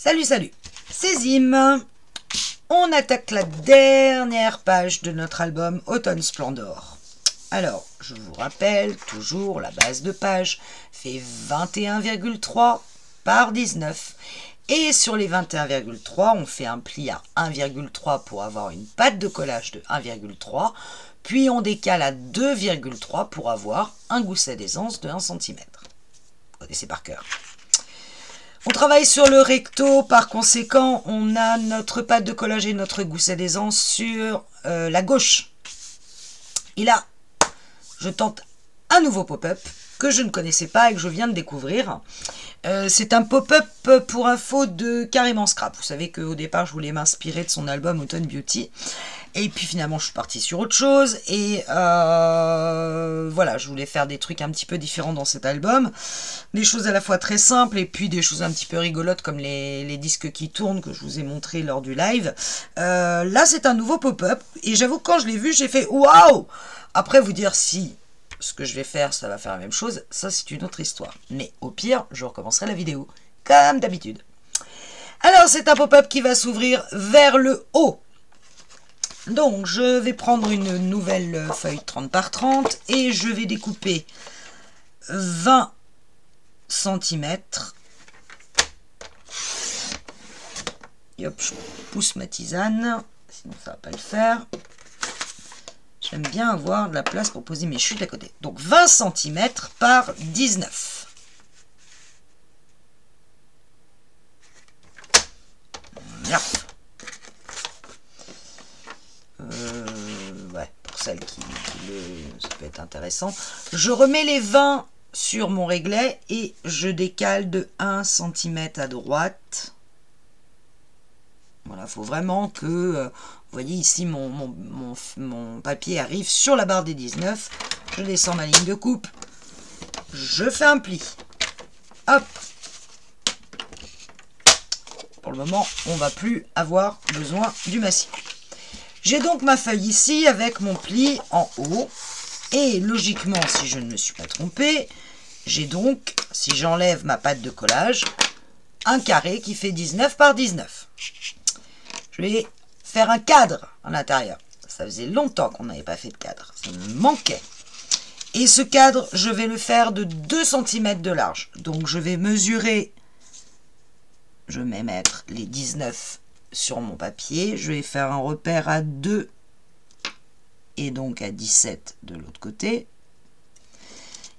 Salut, salut, c'est Zim. On attaque la dernière page de notre album Automne Splendor. Alors, je vous rappelle, toujours la base de page fait 21,3 par 19. Et sur les 21,3, on fait un pli à 1,3 pour avoir une patte de collage de 1,3. Puis on décale à 2,3 pour avoir un gousset d'aisance de 1 cm. Vous connaissez par cœur. On travaille sur le recto, par conséquent, on a notre patte de collage et notre gousset d'aisance sur la gauche. Et là, je tente un nouveau pop-up que je ne connaissais pas et que je viens de découvrir. C'est un pop-up pour info de Carrément Scrap. Vous savez qu'au départ, je voulais m'inspirer de son album Autumn Beauty. Et puis finalement, je suis partie sur autre chose. Et voilà, je voulais faire des trucs un petit peu différents dans cet album. Des choses à la fois très simples et puis des choses un petit peu rigolotes comme les disques qui tournent que je vous ai montré lors du live. Là, c'est un nouveau pop-up. Et j'avoue, quand je l'ai vu, j'ai fait « Waouh !» Après, vous dire si ce que je vais faire, ça va faire la même chose, ça c'est une autre histoire. Mais au pire, je recommencerai la vidéo, comme d'habitude. Alors, c'est un pop-up qui va s'ouvrir vers le haut. Donc, je vais prendre une nouvelle feuille 30 par 30 et je vais découper 20 cm. Et hop, je pousse ma tisane, sinon ça va pas le faire. J'aime bien avoir de la place pour poser mes chutes à côté. Donc 20 cm par 19. Voilà. Ouais, pour celles qui ça peut être intéressant. Je remets les 20 sur mon réglet et je décale de 1 cm à droite. Voilà, il faut vraiment que, vous voyez ici, mon papier arrive sur la barre des 19. Je descends ma ligne de coupe. Je fais un pli. Hop. Pour le moment, on ne va plus avoir besoin du massif. J'ai donc ma feuille ici avec mon pli en haut. Et logiquement, si je ne me suis pas trompée, j'ai donc, si j'enlève ma patte de collage, un carré qui fait 19 par 19. Je vais faire un cadre à l'intérieur. Ça faisait longtemps qu'on n'avait pas fait de cadre. Ça me manquait. Et ce cadre, je vais le faire de 2 cm de large. Donc je vais mesurer. Je vais mettre les 19 sur mon papier. Je vais faire un repère à 2 et donc à 17 de l'autre côté.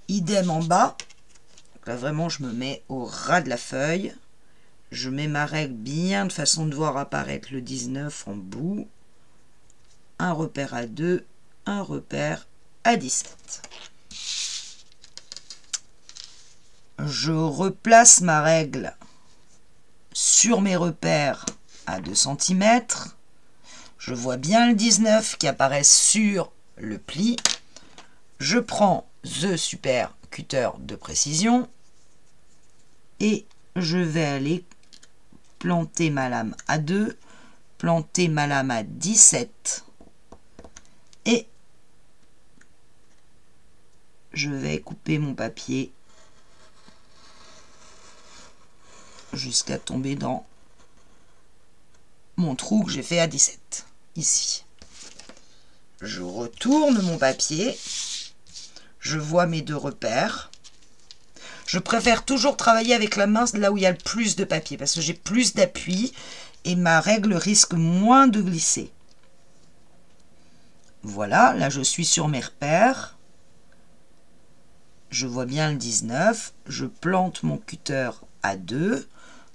Idem en bas. Donc là vraiment, je me mets au ras de la feuille. Je mets ma règle bien de façon de voir apparaître le 19 en bout. Un repère à 2, un repère à 17. Je replace ma règle sur mes repères à 2 cm. Je vois bien le 19 qui apparaît sur le pli. Je prends The Super Cutter de précision et je vais aller planter ma lame à 2, planter ma lame à 17 et je vais couper mon papier jusqu'à tomber dans mon trou que j'ai fait à 17, ici. Je retourne mon papier, je vois mes deux repères. Je préfère toujours travailler avec la main là où il y a le plus de papier parce que j'ai plus d'appui et ma règle risque moins de glisser. Voilà, là je suis sur mes repères. Je vois bien le 19. Je plante mon cutter à 2.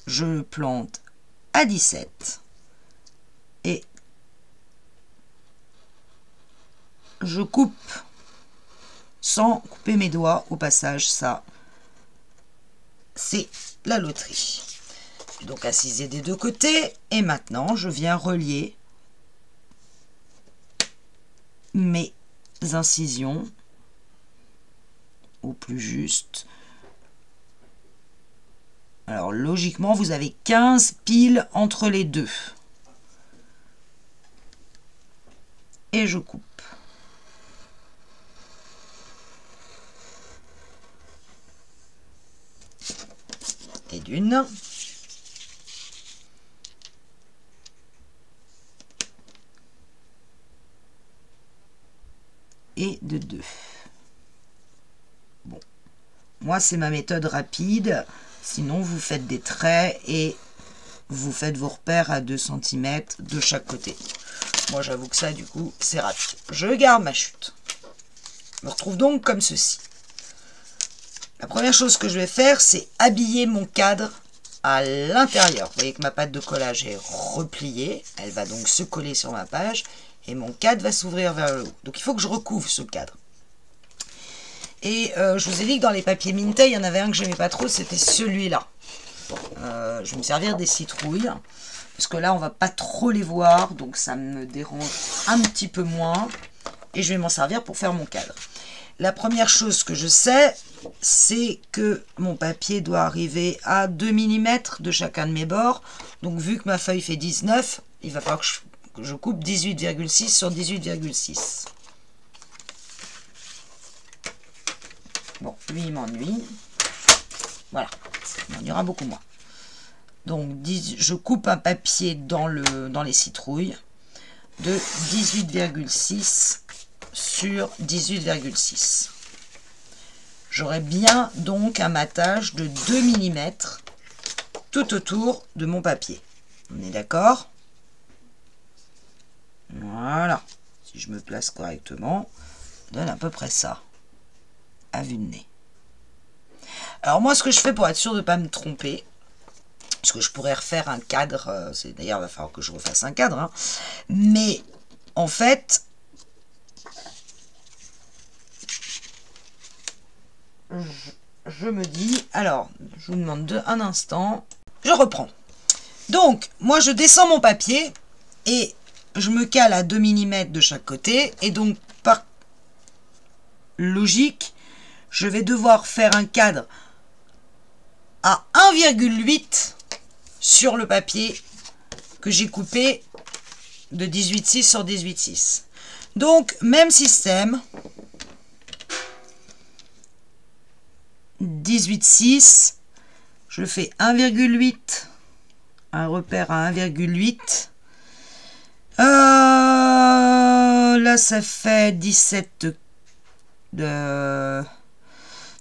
Je le plante à 17. Et je coupe sans couper mes doigts au passage, ça. C'est la loterie. J'ai donc incisé des deux côtés et maintenant je viens relier mes incisions au plus juste. Alors logiquement vous avez 15 piles entre les deux. Et je coupe. Et d'une. et de 2. Bon, moi c'est ma méthode rapide, sinon vous faites des traits et vous faites vos repères à 2 cm de chaque côté. Moi j'avoue que ça du coup c'est rapide. Je garde ma chute. Je me retrouve donc comme ceci. La première chose que je vais faire, c'est habiller mon cadre à l'intérieur. Vous voyez que ma pâte de collage est repliée. Elle va donc se coller sur ma page. Et mon cadre va s'ouvrir vers le haut. Donc il faut que je recouvre ce cadre. Et je vous ai dit que dans les papiers Minté, il y en avait un que j'aimais pas trop, c'était celui-là. Je vais me servir des citrouilles. Parce que là, on va pas trop les voir. Donc ça me dérange un petit peu moins. Et je vais m'en servir pour faire mon cadre. La première chose que je sais, c'est que mon papier doit arriver à 2 mm de chacun de mes bords. Donc vu que ma feuille fait 19, il va falloir que je coupe 18,6 sur 18,6. Bon, lui il m'ennuie. Voilà, il m'ennuiera beaucoup moins. Donc je coupe un papier dans les citrouilles de 18,6 sur 18,6. J'aurai bien donc un matage de 2 mm tout autour de mon papier. On est d'accord? Voilà. Si je me place correctement, ça donne à peu près ça, à vue de nez. Alors moi, ce que je fais pour être sûr de ne pas me tromper, parce que je pourrais refaire un cadre, d'ailleurs, il va falloir que je refasse un cadre, hein, mais en fait, je me dis, alors, je vous demande un instant, je reprends. Donc, moi, je descends mon papier et je me cale à 2 mm de chaque côté. Et donc, par logique, je vais devoir faire un cadre à 1,8 sur le papier que j'ai coupé de 18,6 sur 18,6. Donc, même système. 18,6, je fais 1,8, un repère à 1,8. Là, ça fait 17 de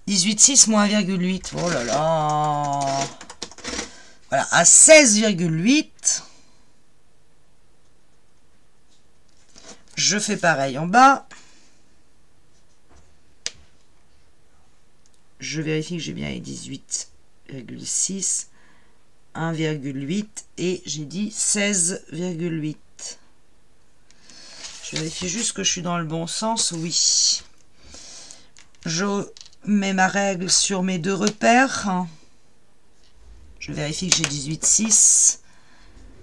18,6 moins 1,8. Oh là là. Voilà, à 16,8. Je fais pareil en bas. Je vérifie que j'ai bien les 18,6, 1,8 et j'ai dit 16,8. Je vérifie juste que je suis dans le bon sens, oui. Je mets ma règle sur mes 2 repères. Je vérifie que j'ai 18,6.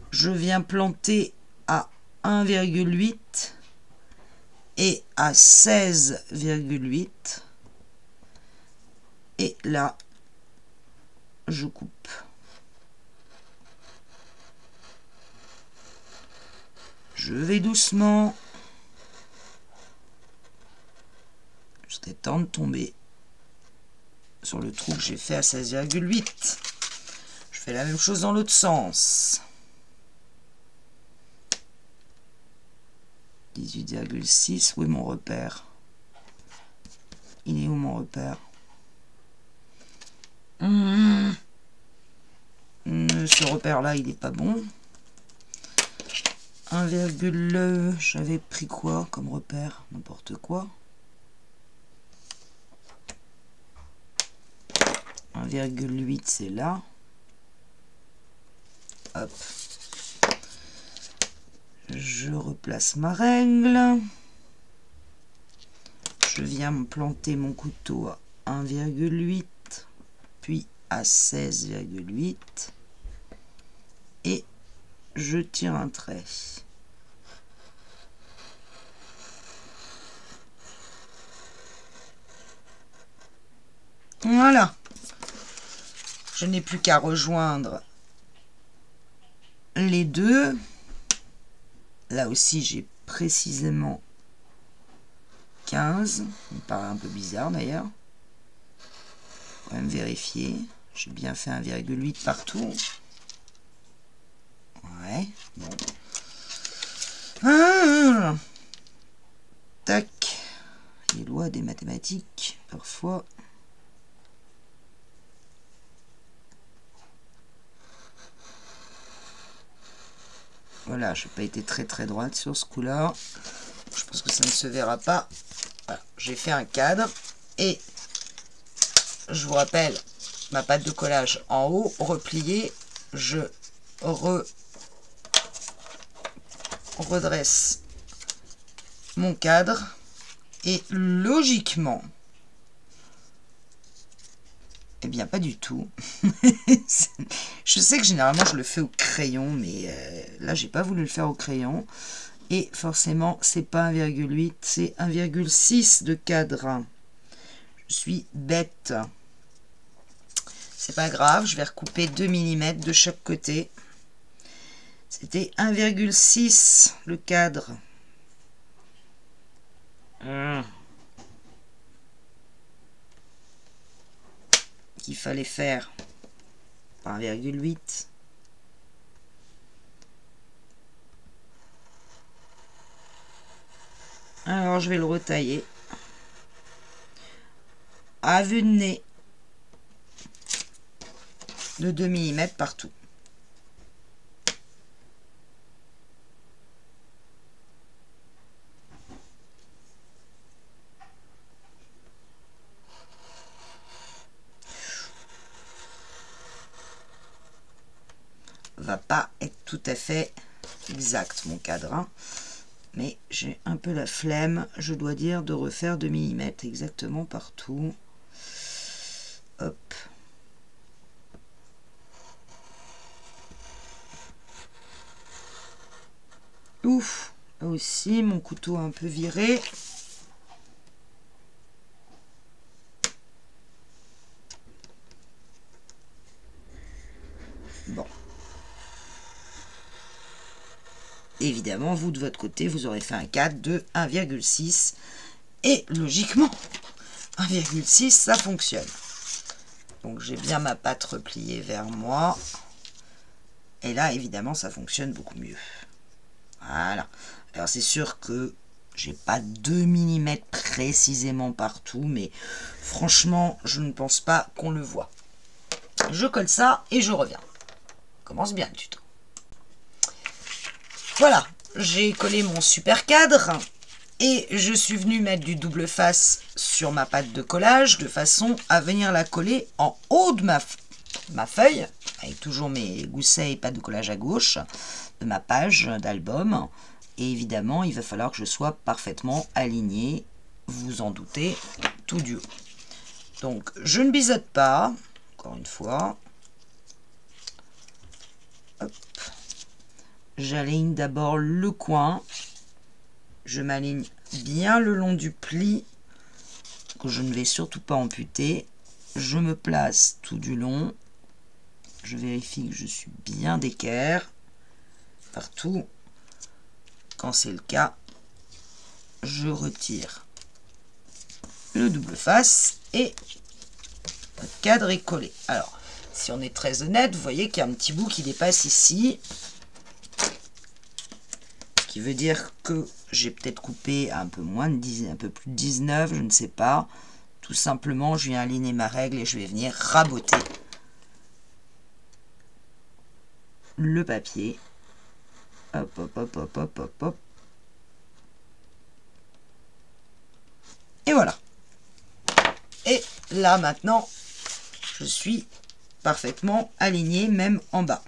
Je viens planter à 1,8 et à 16,8. Et là, je coupe. Je vais doucement jusqu'à temps de tomber sur le trou que j'ai fait à 16,8. Je fais la même chose dans l'autre sens. 18,6, où est mon repère? Il est où mon repère? Ce repère-là, il n'est pas bon. 1, j'avais pris quoi comme repère? N'importe quoi. 1,8, c'est là. Hop. Je replace ma règle. Je viens me planter mon couteau à 1,8. Puis à 16,8 et je tire un trait. Voilà. Je n'ai plus qu'à rejoindre les deux. Là aussi, j'ai précisément 15. Ça me paraît un peu bizarre d'ailleurs. Quand même vérifier. J'ai bien fait 1,8 partout. Ouais, bon. Tac. problématique parfois. Voilà, je n'ai pas été très droite sur ce coup-là. Je pense que ça ne se verra pas. Voilà, j'ai fait un cadre et je vous rappelle ma pâte de collage en haut, repliée. Je redresse mon cadre et logiquement, eh bien pas du tout. Je sais que généralement je le fais au crayon, mais là j'ai pas voulu le faire au crayon. Et forcément c'est pas 1,8, c'est 1,6 de cadre. Je suis bête. C'est pas grave, je vais recouper 2 mm de chaque côté. C'était 1,6 le cadre. Qu'il fallait faire par 1,8. Alors je vais le retailler à vue de nez de 2 mm partout. Va pas être tout à fait exact mon cadre, hein. Mais j'ai un peu la flemme, je dois dire, de refaire 2 mm exactement partout. Hop. Ouf, là aussi mon couteau a un peu viré. Bon. Évidemment, vous de votre côté, vous aurez fait un cadre de 1,6 et logiquement, 1,6 ça fonctionne. Donc j'ai bien ma pâte repliée vers moi. Et là, évidemment, ça fonctionne beaucoup mieux. Voilà. Alors c'est sûr que j'ai pas 2 mm précisément partout, mais franchement, je ne pense pas qu'on le voit. Je colle ça et je reviens. Commence bien le tuto. Voilà, j'ai collé mon super cadre et je suis venue mettre du double face sur ma pâte de collage de façon à venir la coller en haut de ma feuille, avec toujours mes goussets et pâte de collage à gauche de ma page d'album. Et évidemment, il va falloir que je sois parfaitement alignée, vous en doutez, tout du haut. Donc, je ne biseaute pas, encore une fois. Hop. J'aligne d'abord le coin. Je m'aligne bien le long du pli, que je ne vais surtout pas amputer. Je me place tout du long. Je vérifie que je suis bien d'équerre partout. Quand c'est le cas, je retire le double face et le cadre est collé. Alors, si on est très honnête, vous voyez qu'il y a un petit bout qui dépasse ici. Ce qui veut dire que j'ai peut-être coupé un peu moins de 10, un peu plus de 19, je ne sais pas. Tout simplement, je viens aligner ma règle et je vais venir raboter le papier. Hop, hop, hop, hop, hop, hop, hop. Et voilà. Et là, maintenant, je suis parfaitement alignée, même en bas.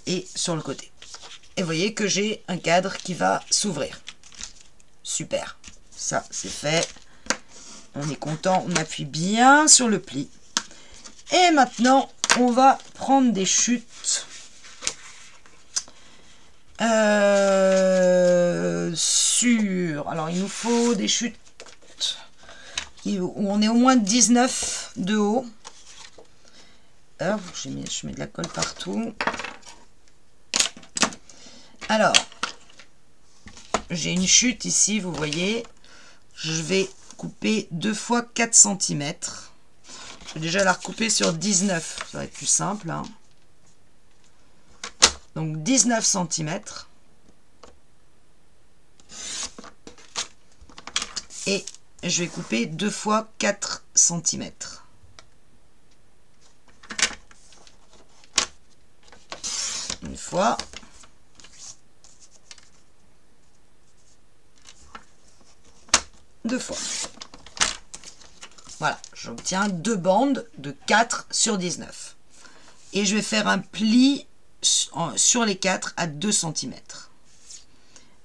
Et sur le côté. Et vous voyez que j'ai un cadre qui va s'ouvrir. Super. Ça, c'est fait. On est content. On appuie bien sur le pli. Et maintenant, on va prendre des chutes sur... Alors, il nous faut des chutes où on est au moins 19 de haut. Alors, je mets de la colle partout. Alors, j'ai une chute ici, vous voyez. Je vais couper 2 fois 4 cm. Je vais déjà la recouper sur 19, ça va être plus simple, hein. Donc 19 cm. Et je vais couper 2 fois 4 cm. Une fois. Deux fois. Voilà, j'obtiens 2 bandes de 4 sur 19. Et je vais faire un pli sur les 4 à 2 cm.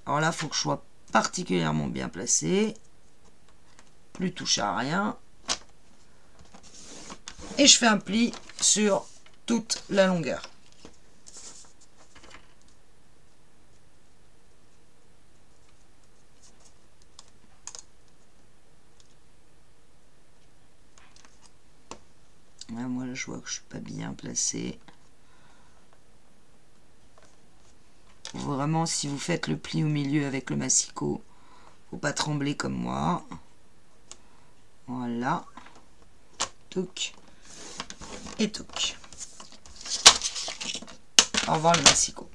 Alors là, il faut que je sois particulièrement bien placé. Plus touche à rien. Et je fais un pli sur toute la longueur. Là, moi, je vois que je suis pas bien placé. Vraiment, si vous faites le pli au milieu avec le massicot, faut pas trembler comme moi. Voilà. Touc. Et touc. Au revoir le massicot.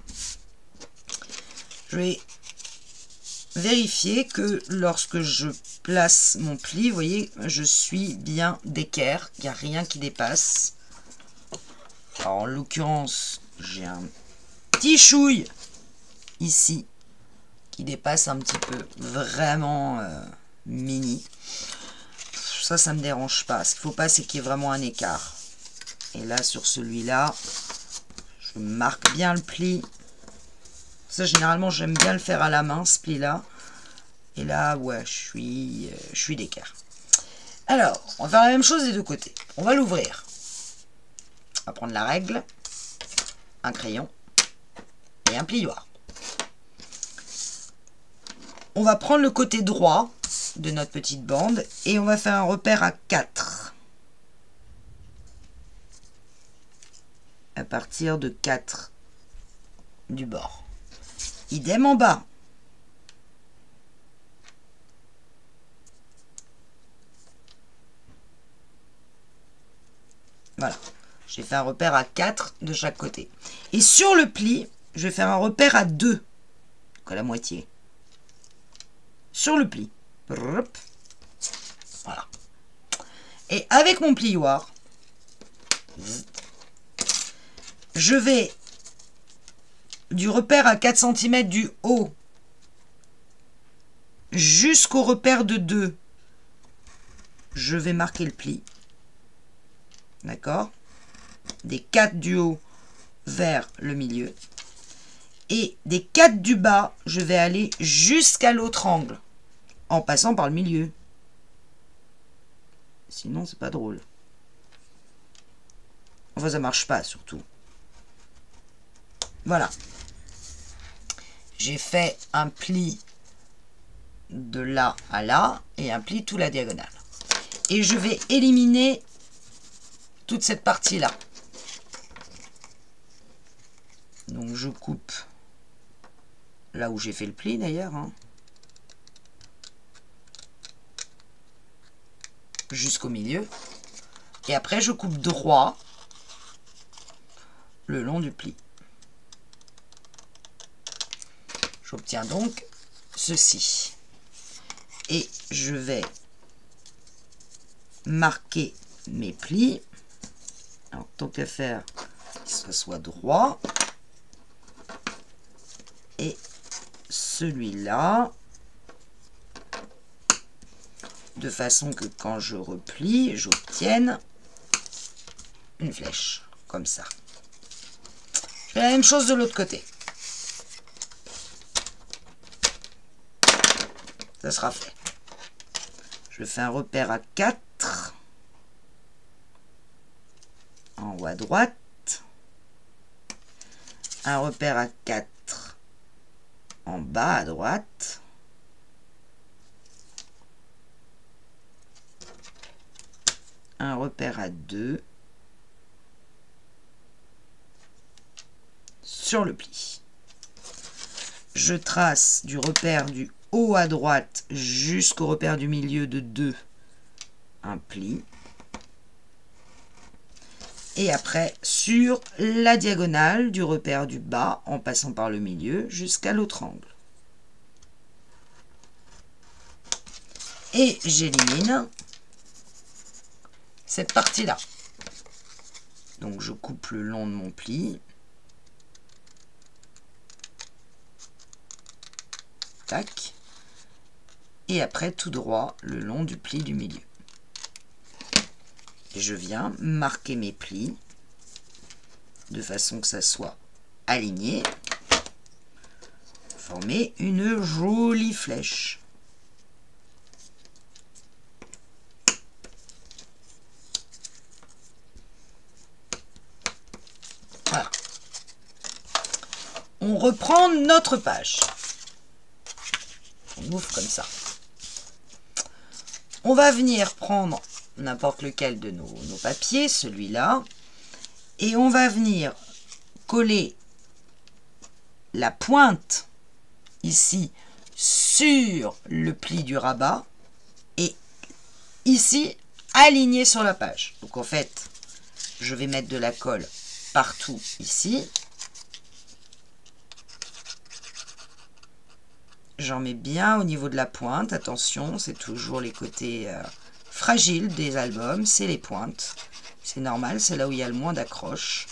Je vais vérifier que lorsque je place mon pli, vous voyez, je suis bien d'équerre, il n'y a rien qui dépasse. Alors, en l'occurrence, j'ai un petit chouille ici qui dépasse un petit peu, vraiment mini. Ça me dérange pas. Ce qu'il faut pas, c'est qu'il y ait vraiment un écart. Et là, sur celui-là, je marque bien le pli. Ça, généralement, j'aime bien le faire à la main, ce pli-là. Et là, ouais, je suis d'équerre. Alors, on va faire la même chose des deux côtés. On va l'ouvrir. On va prendre la règle, un crayon et un plioir. On va prendre le côté droit de notre petite bande et on va faire un repère à 4. À partir de 4 du bord. Idem en bas. Voilà. J'ai fait un repère à 4 de chaque côté. Et sur le pli, je vais faire un repère à 2. Donc à la moitié. Sur le pli. Voilà. Et avec mon plioir, je vais du repère à 4 cm du haut jusqu'au repère de 2. Je vais marquer le pli. D'accord? Des 4 du haut vers le milieu. Et des 4 du bas, je vais aller jusqu'à l'autre angle. En passant par le milieu. Sinon, c'est pas drôle. Enfin, ça marche pas, surtout. Voilà. J'ai fait un pli de là à là et un pli tout la diagonale. Et je vais éliminer toute cette partie-là. Donc, je coupe là où j'ai fait le pli, d'ailleurs, hein. Jusqu'au milieu. Et après, je coupe droit le long du pli. J'obtiens donc ceci. Et je vais marquer mes plis. Alors, tant qu'à faire, que ce soit droit. Et celui-là, de façon que quand je replie, j'obtienne une flèche, comme ça. Je fais la même chose de l'autre côté. Ça sera fait. Je fais un repère à 4 en haut à droite, un repère à 4 en bas à droite, un repère à 2 sur le pli. Je trace du repère du haut à droite jusqu'au repère du milieu de 2 un pli. Et après, sur la diagonale du repère du bas, en passant par le milieu, jusqu'à l'autre angle. Et j'élimine cette partie-là. Donc je coupe le long de mon pli. Tac. Et après tout droit le long du pli du milieu. Et je viens marquer mes plis de façon que ça soit aligné. Former une jolie flèche. Voilà. On reprend notre page. On ouvre comme ça. On va venir prendre n'importe lequel de nos papiers, celui-là, et on va venir coller la pointe ici sur le pli du rabat et ici aligné sur la page. Donc en fait, je vais mettre de la colle partout ici. J'en mets bien au niveau de la pointe. Attention, c'est toujours les côtés fragiles des albums, c'est les pointes. C'est normal, c'est là où il y a le moins d'accroche.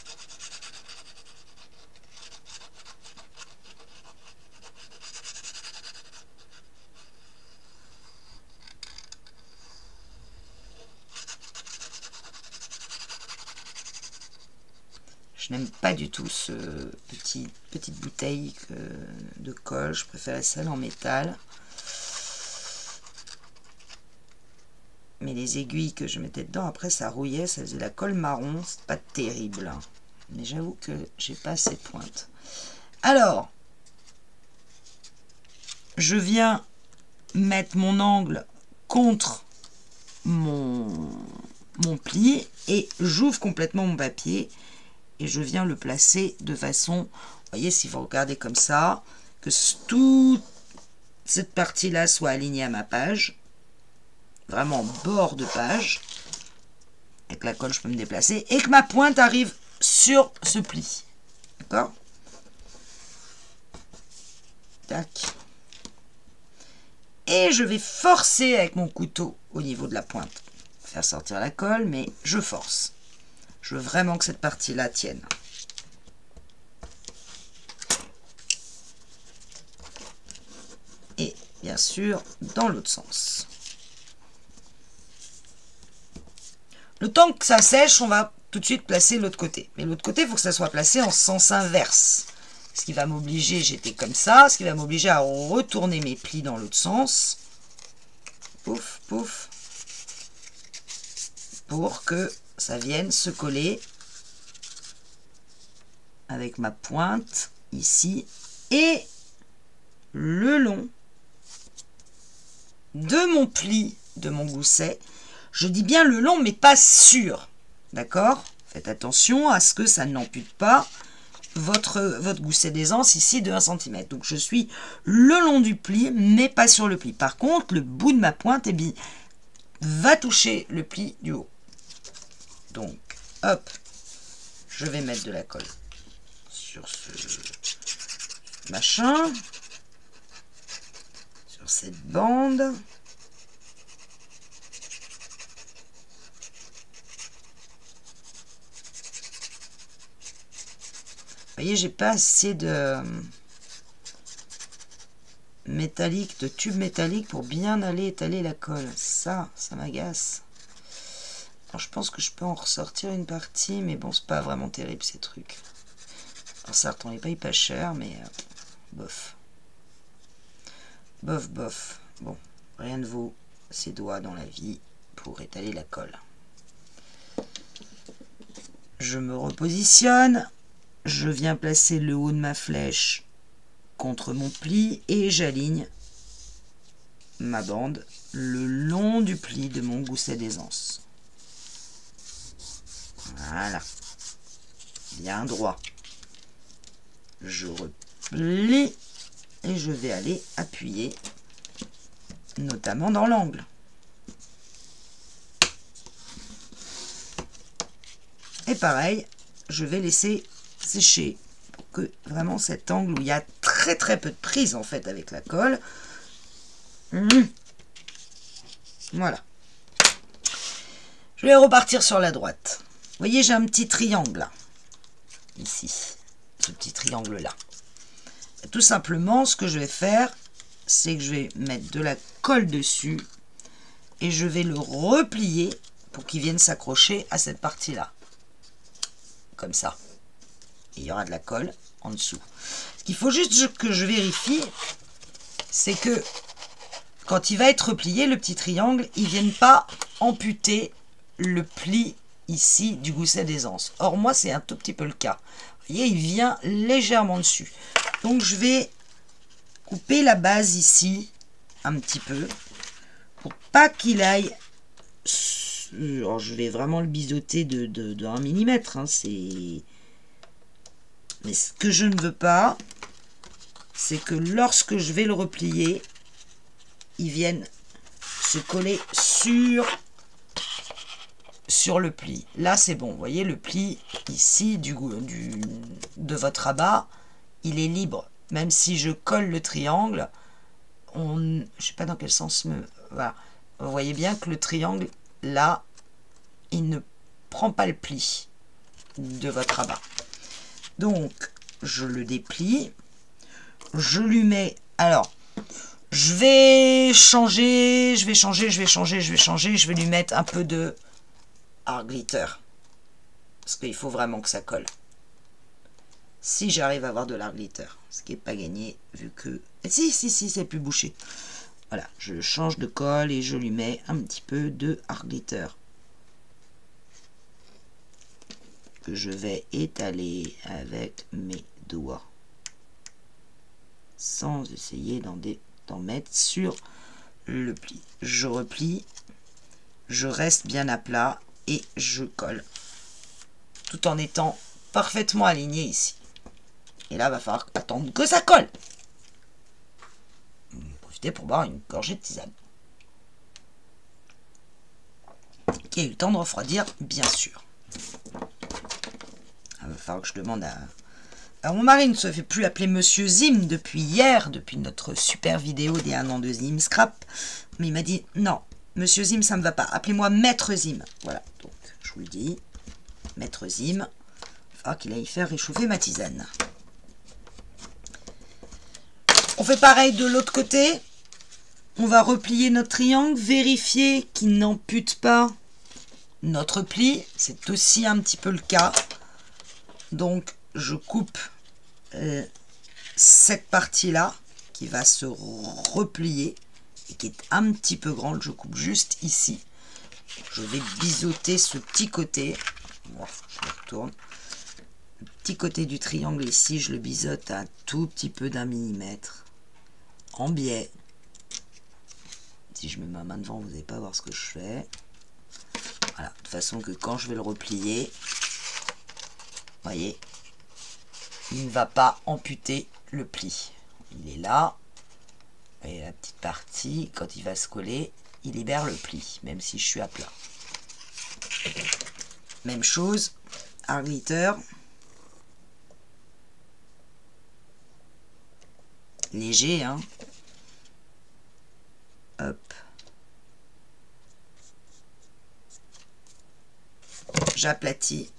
Je n'aime pas du tout ce petite bouteille de colle. Je préférais celle en métal. Mais les aiguilles que je mettais dedans, après ça rouillait, ça faisait la colle marron. C'est pas terrible. Hein. Mais j'avoue que j'ai pas assez de pointe. Alors, je viens mettre mon angle contre mon pli et j'ouvre complètement mon papier. Et je viens le placer de façon, vous voyez, si vous regardez comme ça, que toute cette partie-là soit alignée à ma page. Vraiment bord de page. Avec la colle, je peux me déplacer. Et que ma pointe arrive sur ce pli. D'accord? Tac. Et je vais forcer avec mon couteau au niveau de la pointe. Faire sortir la colle, mais je force. Je veux vraiment que cette partie-là tienne. Et bien sûr, dans l'autre sens. Le temps que ça sèche, on va tout de suite placer l'autre côté. Mais l'autre côté, il faut que ça soit placé en sens inverse. Ce qui va m'obliger, j'étais comme ça, ce qui va m'obliger à retourner mes plis dans l'autre sens. Pouf, pouf. Pour que ça vienne se coller avec ma pointe ici et le long de mon pli, de mon gousset. Je dis bien le long, mais pas sur. D'accord? Faites attention à ce que ça n'ampute pas votre gousset d'aisance ici de 1 cm. Donc je suis le long du pli, mais pas sur le pli. Par contre, le bout de ma pointe va toucher le pli du haut. Donc, hop, je vais mettre de la colle sur ce machin, sur cette bande. Vous voyez, j'ai pas assez de métallique, de tube métallique pour bien aller étaler la colle. Ça m'agace. Alors, je pense que je peux en ressortir une partie, mais bon, c'est pas vraiment terrible ces trucs. Alors certes, on les paye pas cher, mais bof. Bof, bof. Bon, rien ne vaut ses doigts dans la vie pour étaler la colle. Je me repositionne. Je viens placer le haut de ma flèche contre mon pli et j'aligne ma bande le long du pli de mon gousset d'aisance. Voilà. Bien droit. Je replie et je vais aller appuyer, notamment dans l'angle. Et pareil, je vais laisser sécher pour que vraiment cet angle où il y a très peu de prise en fait avec la colle, Voilà. Je vais repartir sur la droite. Vous voyez, j'ai un petit triangle là. Ici. Ce petit triangle là. Et tout simplement, ce que je vais faire, c'est que je vais mettre de la colle dessus. Et je vais le replier pour qu'il vienne s'accrocher à cette partie-là. Comme ça. Et il y aura de la colle en dessous. Ce qu'il faut juste que je vérifie, c'est que quand il va être replié, le petit triangle, il ne vienne pas amputer le pli ici du gousset d'aisance. Or, moi, c'est un tout petit peu le cas. Vous voyez, il vient légèrement dessus. Donc, je vais couper la base ici, un petit peu, pour pas qu'il aille... Alors, je vais vraiment le biseauter de 1 mm. Hein, c'est... Mais ce que je ne veux pas, c'est que lorsque je vais le replier, il vienne se coller sur le pli. Là, c'est bon. Vous voyez, le pli ici de votre rabat, il est libre. Même si je colle le triangle, je ne sais pas dans quel sens voilà. Vous voyez bien que le triangle, là, il ne prend pas le pli de votre rabat. Donc, je le déplie. Je lui mets... Alors, je vais changer. Je vais lui mettre un peu de art glitter. Parce qu'il faut vraiment que ça colle. Si j'arrive à avoir de l'art glitter. Ce qui n'est pas gagné, vu que... Si, c'est plus bouché. Voilà, je change de colle et je lui mets un petit peu de art glitter. Que je vais étaler avec mes doigts. Sans essayer d'en mettre sur le pli. Je replie. Je reste bien à plat et je colle. Tout en étant parfaitement aligné ici. Et là, il va falloir attendre que ça colle. Profitez pour boire une gorgée de tisane. Qui a eu le temps de refroidir, bien sûr. Il va falloir que je demande à... Alors, mon mari ne se fait plus appeler Monsieur Zim depuis hier, depuis notre super vidéo des 1 an de Zim Scrap. Mais il m'a dit, non, Monsieur Zim, ça ne me va pas. Appelez-moi Maître Zim. Voilà, donc je vous le dis, Maître Zim. Il va falloir qu'il aille faire réchauffer ma tisane. On fait pareil de l'autre côté. On va replier notre triangle, vérifier qu'il n'ampute pas notre pli. C'est aussi un petit peu le cas. Donc, je coupe cette partie-là qui va se replier et qui est un petit peu grande. Je coupe juste ici. Je vais biseauter ce petit côté. Bon, je le retourne. Le petit côté du triangle ici, je le biseaute un tout petit peu d'1 millimètre en biais. Si je mets ma main devant, vous n'allez pas voir ce que je fais. Voilà, de façon que quand je vais le replier, vous voyez, il ne va pas amputer le pli. Il est là. Et la petite partie, quand il va se coller, il libère le pli, même si je suis à plat. Même chose, art glitter. Léger, hein. Hop. J'aplatis.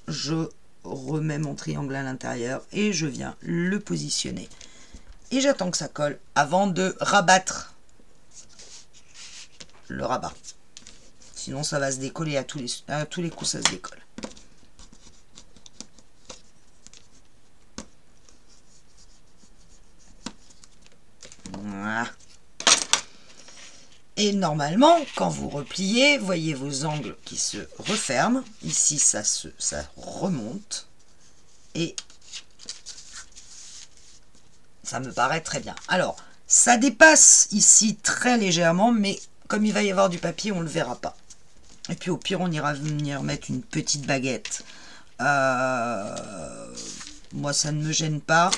Je remets mon triangle à l'intérieur et je viens le positionner. Et j'attends que ça colle avant de rabattre le rabat. Sinon, ça va se décoller à tous les coups, ça se décolle. Voilà. Et normalement, quand vous repliez, voyez vos angles qui se referment. Ici, ça remonte. Et ça me paraît très bien. Alors, ça dépasse ici très légèrement, mais comme il va y avoir du papier, on ne le verra pas. Et puis au pire, on ira venir mettre une petite baguette. Moi, ça ne me gêne pas.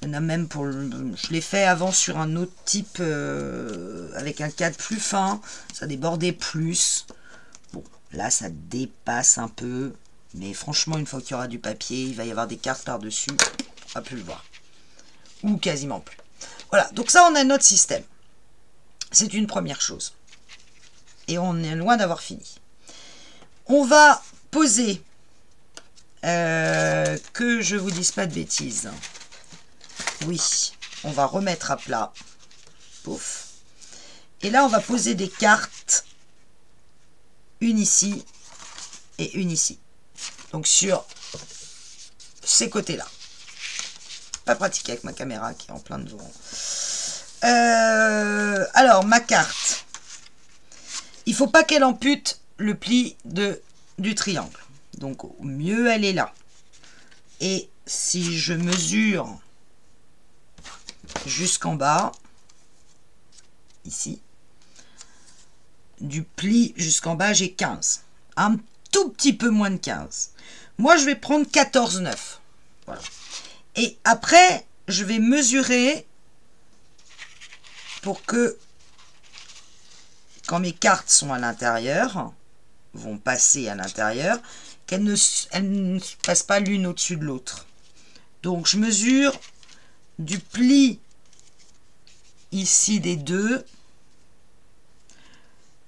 Il y en a même pour je l'ai fait avant sur un autre type avec un cadre plus fin. Ça débordait plus. Bon, là, ça dépasse un peu. Mais franchement, une fois qu'il y aura du papier, il va y avoir des cartes par-dessus. On va plus le voir. Ou quasiment plus. Voilà, donc ça, on a notre système. C'est une première chose. et on est loin d'avoir fini. On va poser, que je vous dise pas de bêtises. Oui, on va remettre à plat. Pouf. Et là, on va poser des cartes. Une ici et une ici. Donc sur ces côtés-là. Pas pratique avec ma caméra qui est en plein devant. Alors, ma carte. Il faut pas qu'elle ampute le pli du triangle. Donc, au mieux, elle est là. Et si je mesure jusqu'en bas, ici, du pli jusqu'en bas, j'ai 15. Un tout petit peu moins de 15. Moi, je vais prendre 14,9. Voilà. Et après, je vais mesurer pour que, quand mes cartes sont à l'intérieur, vont passer à l'intérieur, qu'elles ne passent pas l'une au-dessus de l'autre. Donc, je mesure du pli ici des deux.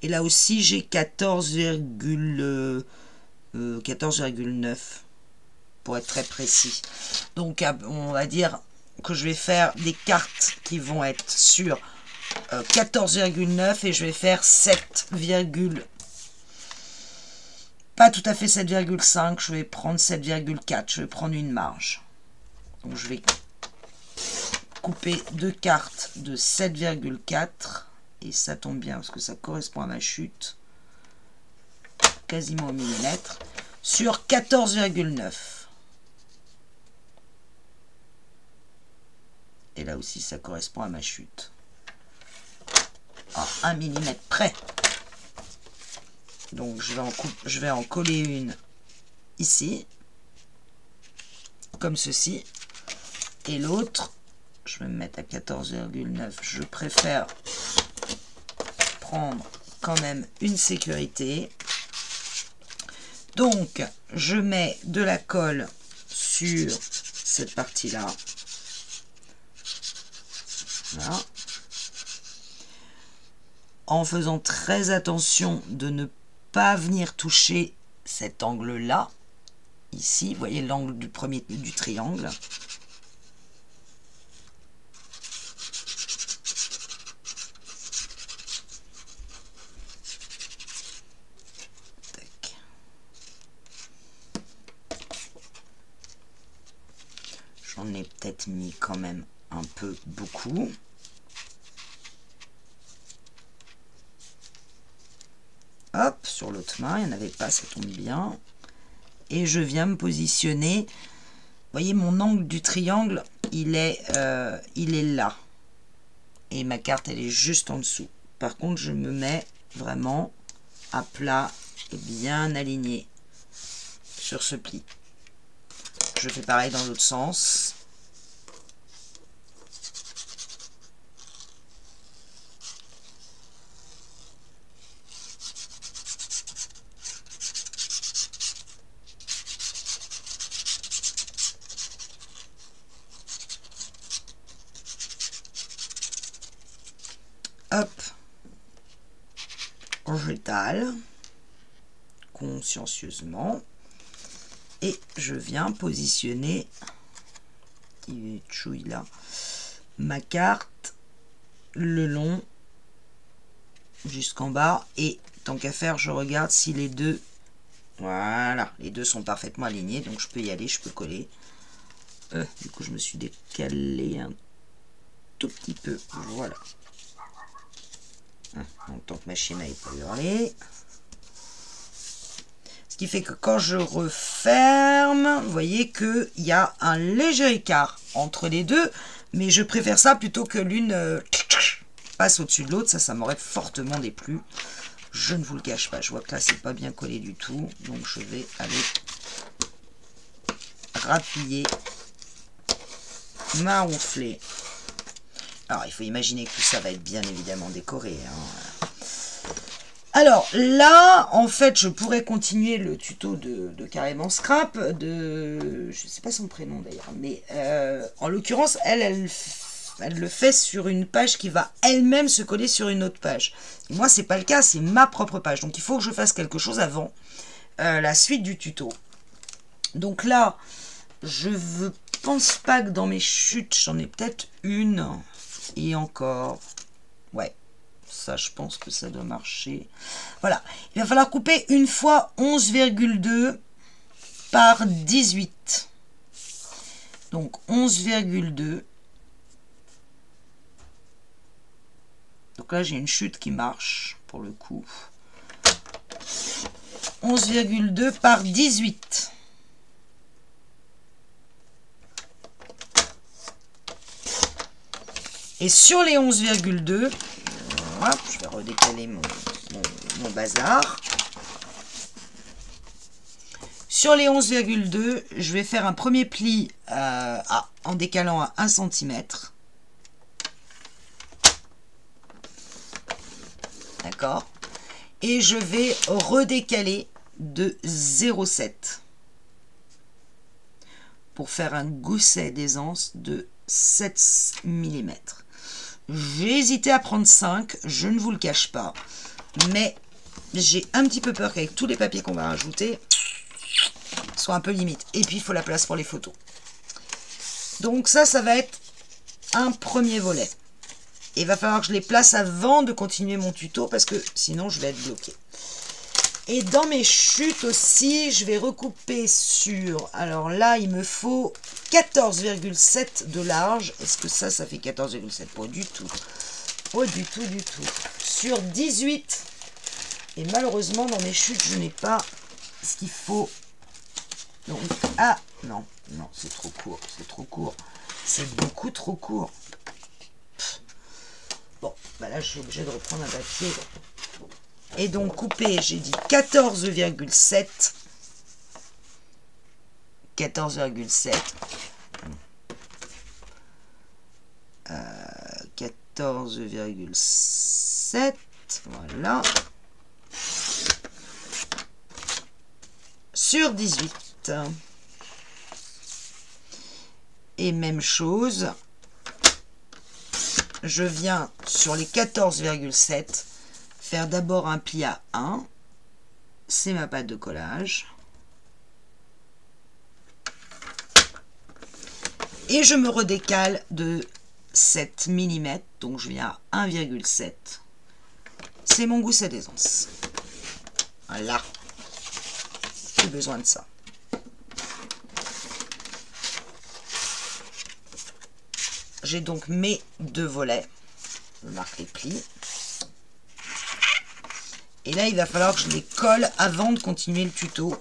Et là aussi, j'ai 14,9 pour être très précis. Donc, on va dire que je vais faire des cartes qui vont être sur 14,9 et je vais faire 7, pas tout à fait 7,5, je vais prendre 7,4, je vais prendre une marge. Donc, je vais couper deux cartes de 7,4 et ça tombe bien parce que ça correspond à ma chute, quasiment au millimètre, sur 14,9. Et là aussi, ça correspond à ma chute. À 1 mm près. Donc, je vais en coller une ici. Comme ceci. Et l'autre, je vais me mettre à 14,9. Je préfère prendre quand même une sécurité. Donc, je mets de la colle sur cette partie-là. Voilà. En faisant très attention de ne pas venir toucher cet angle-là. Ici, vous voyez l'angle du premier du triangle. Tac. J'en ai peut-être mis quand même un peu beaucoup. Hop, sur l'autre main, il n'y en avait pas, ça tombe bien. Et je viens me positionner. Vous voyez, mon angle du triangle, il est là. Et ma carte, elle est juste en dessous. Par contre, je me mets vraiment à plat et bien aligné sur ce pli. Je fais pareil dans l'autre sens. Hop, j'étale consciencieusement et je viens positionner là, ma carte le long jusqu'en bas et tant qu'à faire, je regarde si les deux, voilà, les deux sont parfaitement alignés, donc je peux y aller, je peux coller. Du coup, je me suis décalé un tout petit peu, voilà. Donc, tant que ma chaîne n'aille pas hurler. Ce qui fait que quand je referme, vous voyez qu'il y a un léger écart entre les deux. Mais je préfère ça plutôt que l'une passe au-dessus de l'autre. Ça m'aurait fortement déplu. Je ne vous le cache pas. Je vois que là, c'est pas bien collé du tout. Donc, je vais aller rappuyer, maroufler. Alors, il faut imaginer que tout ça va être bien évidemment décoré. Hein. Alors, là, en fait, je pourrais continuer le tuto de carrément Scrap, je ne sais pas son prénom d'ailleurs, mais en l'occurrence, elle elle le fait sur une page qui va elle-même se coller sur une autre page. Et moi, c'est pas le cas, c'est ma propre page. Donc, il faut que je fasse quelque chose avant la suite du tuto. Donc là, je ne pense pas que dans mes chutes, j'en ai peut-être une. Et encore, ouais, ça, je pense que ça doit marcher. Voilà, il va falloir couper une fois 11,2 par 18. Donc 11,2. Donc là, j'ai une chute qui marche, pour le coup. 11,2 par 18. Et sur les 11,2, je vais redécaler mon bazar. Sur les 11,2, je vais faire un premier pli en décalant à 1 cm. D'accord. Et je vais redécaler de 0,7 pour faire un gousset d'aisance de 7 mm. J'ai hésité à prendre 5, je ne vous le cache pas, mais j'ai un petit peu peur qu'avec tous les papiers qu'on va rajouter, soit un peu limite. Et puis il faut la place pour les photos. Donc ça va être un premier volet. Il va falloir que je les place avant de continuer mon tuto parce que sinon je vais être bloqué. Et dans mes chutes aussi, je vais recouper sur... Alors là, il me faut 14,7 de large. Est-ce que ça fait 14,7? Pas du tout. Pas du tout, du tout. Sur 18. Et malheureusement, dans mes chutes, je n'ai pas ce qu'il faut. Donc, ah, non, non, c'est trop court. C'est trop court. C'est beaucoup trop court. Bon, bah là, je suis obligée de reprendre un papier. Et donc, couper, j'ai dit 14,7. 14,7. 14,7. Voilà. Sur 18. Et même chose. Je viens sur les 14,7 faire d'abord un pli à 1. C'est ma pâte de collage. Et je me redécale de 7 mm. Donc je viens à 1,7. C'est mon gousset d'aisance. Voilà. J'ai besoin de ça. J'ai donc mes deux volets. Je marque les plis. Et là, il va falloir que je les colle avant de continuer le tuto.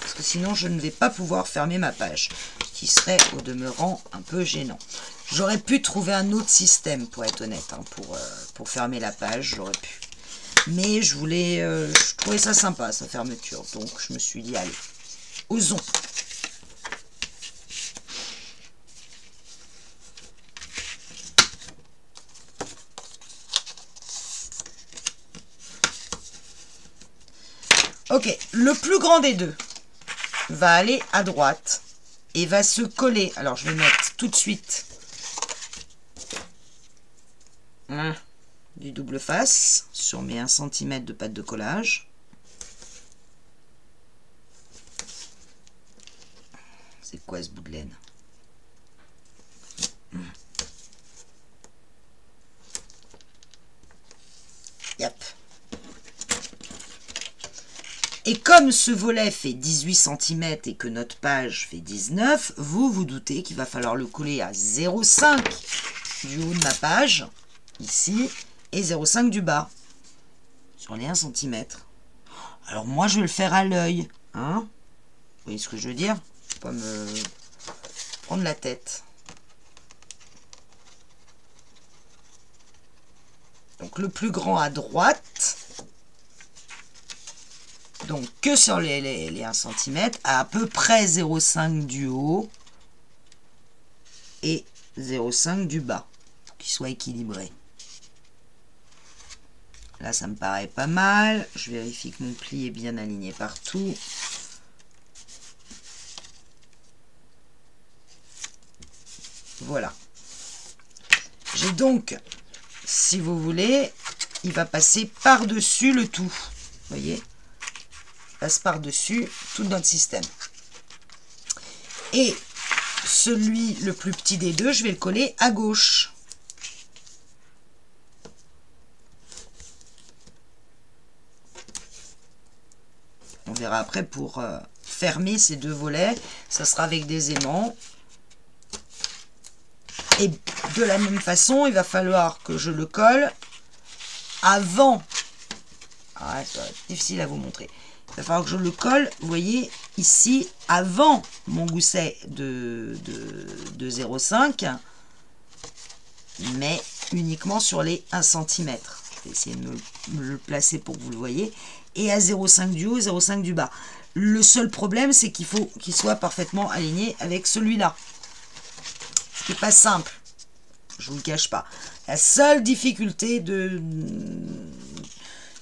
Parce que sinon, je ne vais pas pouvoir fermer ma page. Ce qui serait, au demeurant, un peu gênant. J'aurais pu trouver un autre système, pour être honnête. Hein, pour fermer la page, j'aurais pu. Mais je trouvais ça sympa, sa fermeture. Donc, je me suis dit, allez, osons. Ok, le plus grand des deux va aller à droite et va se coller. Alors, je vais mettre tout de suite du double face sur mes 1 cm de pâte de collage. C'est quoi ce bout de laine? Yep. Et comme ce volet fait 18 cm et que notre page fait 19, vous vous doutez qu'il va falloir le coller à 0,5 du haut de ma page, ici, et 0,5 du bas, sur les 1 cm. Alors moi, je vais le faire à l'œil. Hein? Vous voyez ce que je veux dire? Faut pas me prendre la tête. Donc le plus grand à droite. Donc que sur les 1 cm, à peu près 0,5 du haut et 0,5 du bas, pour qu'il soit équilibré. Là, ça me paraît pas mal. Je vérifie que mon pli est bien aligné partout. Voilà. J'ai donc, si vous voulez, il va passer par-dessus le tout. Vous voyez? Il passe par-dessus tout notre système. Et celui le plus petit des deux, je vais le coller à gauche. On verra après pour fermer ces deux volets. Ça sera avec des aimants. Et de la même façon, il va falloir que je le colle avant. Ah, ça va être difficile à vous montrer. Il va falloir que je le colle, vous voyez, ici, avant mon gousset de 0,5, mais uniquement sur les 1 cm. Je vais essayer de me le placer pour que vous le voyez. Et à 0,5 du haut, 0,5 du bas. Le seul problème, c'est qu'il faut qu'il soit parfaitement aligné avec celui-là. Ce qui n'est pas simple. Je ne vous le cache pas. La seule difficulté de...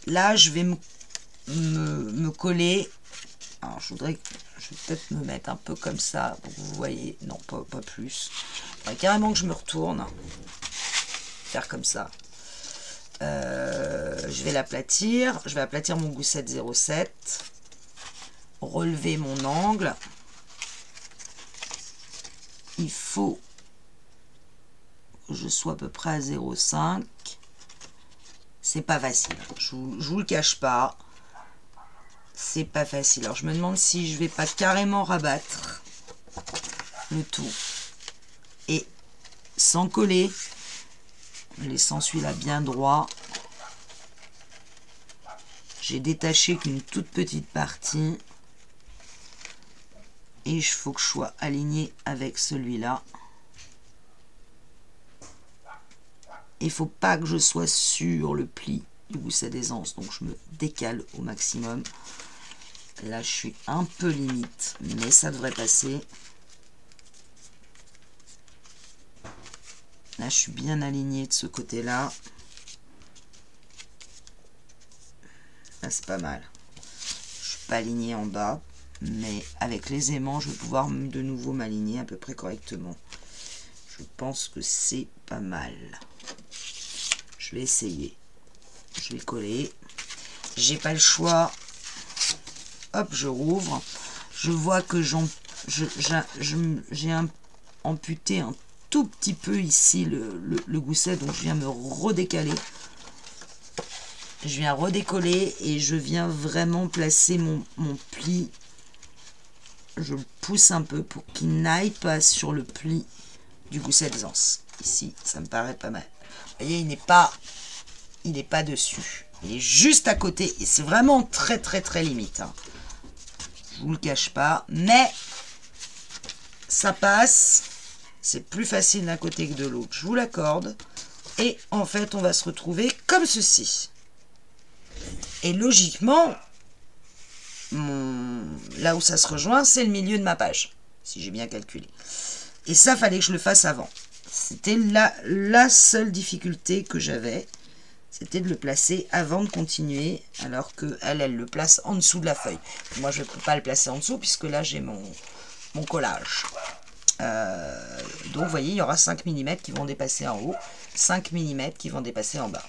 Là, je vais me coller. Alors, je vais peut-être me mettre un peu comme ça pour que vous voyez. Non, pas plus. Il faudrait carrément que je me retourne. Faire comme ça. Je vais l'aplatir. Je vais aplatir mon gousset de 0,7. Relever mon angle. Il faut que je sois à peu près à 0,5. C'est pas facile. Je vous le cache pas. C'est pas facile. Alors je me demande si je vais pas carrément rabattre le tout. Et sans coller. En laissant celui-là bien droit. J'ai détaché qu'une toute petite partie. Et il faut que je sois aligné avec celui-là. Il ne faut pas que je sois sur le pli du gousset d'aisance. Donc je me décale au maximum. Là je suis un peu limite. Mais ça devrait passer. Là je suis bien aligné de ce côté-là. Là c'est pas mal. Je ne suis pas aligné en bas. Mais avec les aimants je vais pouvoir de nouveau m'aligner à peu près correctement. Je pense que c'est pas mal. Je vais essayer. Je vais coller. J'ai pas le choix. Hop, je rouvre. Je vois que j'ai amputé un tout petit peu ici le gousset. Donc je viens me redécaler. Je viens redécoller et je viens vraiment placer mon pli. Je le pousse un peu pour qu'il n'aille pas sur le pli du gousset d'aisance. Ici, ça me paraît pas mal. Vous voyez, il n'est pas dessus. Il est juste à côté. Et c'est vraiment très limite. Hein. Je vous le cache pas. Mais ça passe. C'est plus facile d'un côté que de l'autre. Je vous l'accorde. Et en fait, on va se retrouver comme ceci. Et logiquement, là où ça se rejoint, c'est le milieu de ma page. Si j'ai bien calculé. Et ça, fallait que je le fasse avant. C'était la seule difficulté que j'avais. C'était de le placer avant de continuer. Alors qu'elle le place en dessous de la feuille. Moi, je ne peux pas le placer en dessous puisque là, j'ai mon collage. Donc, vous voyez, il y aura 5 mm qui vont dépasser en haut. 5 mm qui vont dépasser en bas.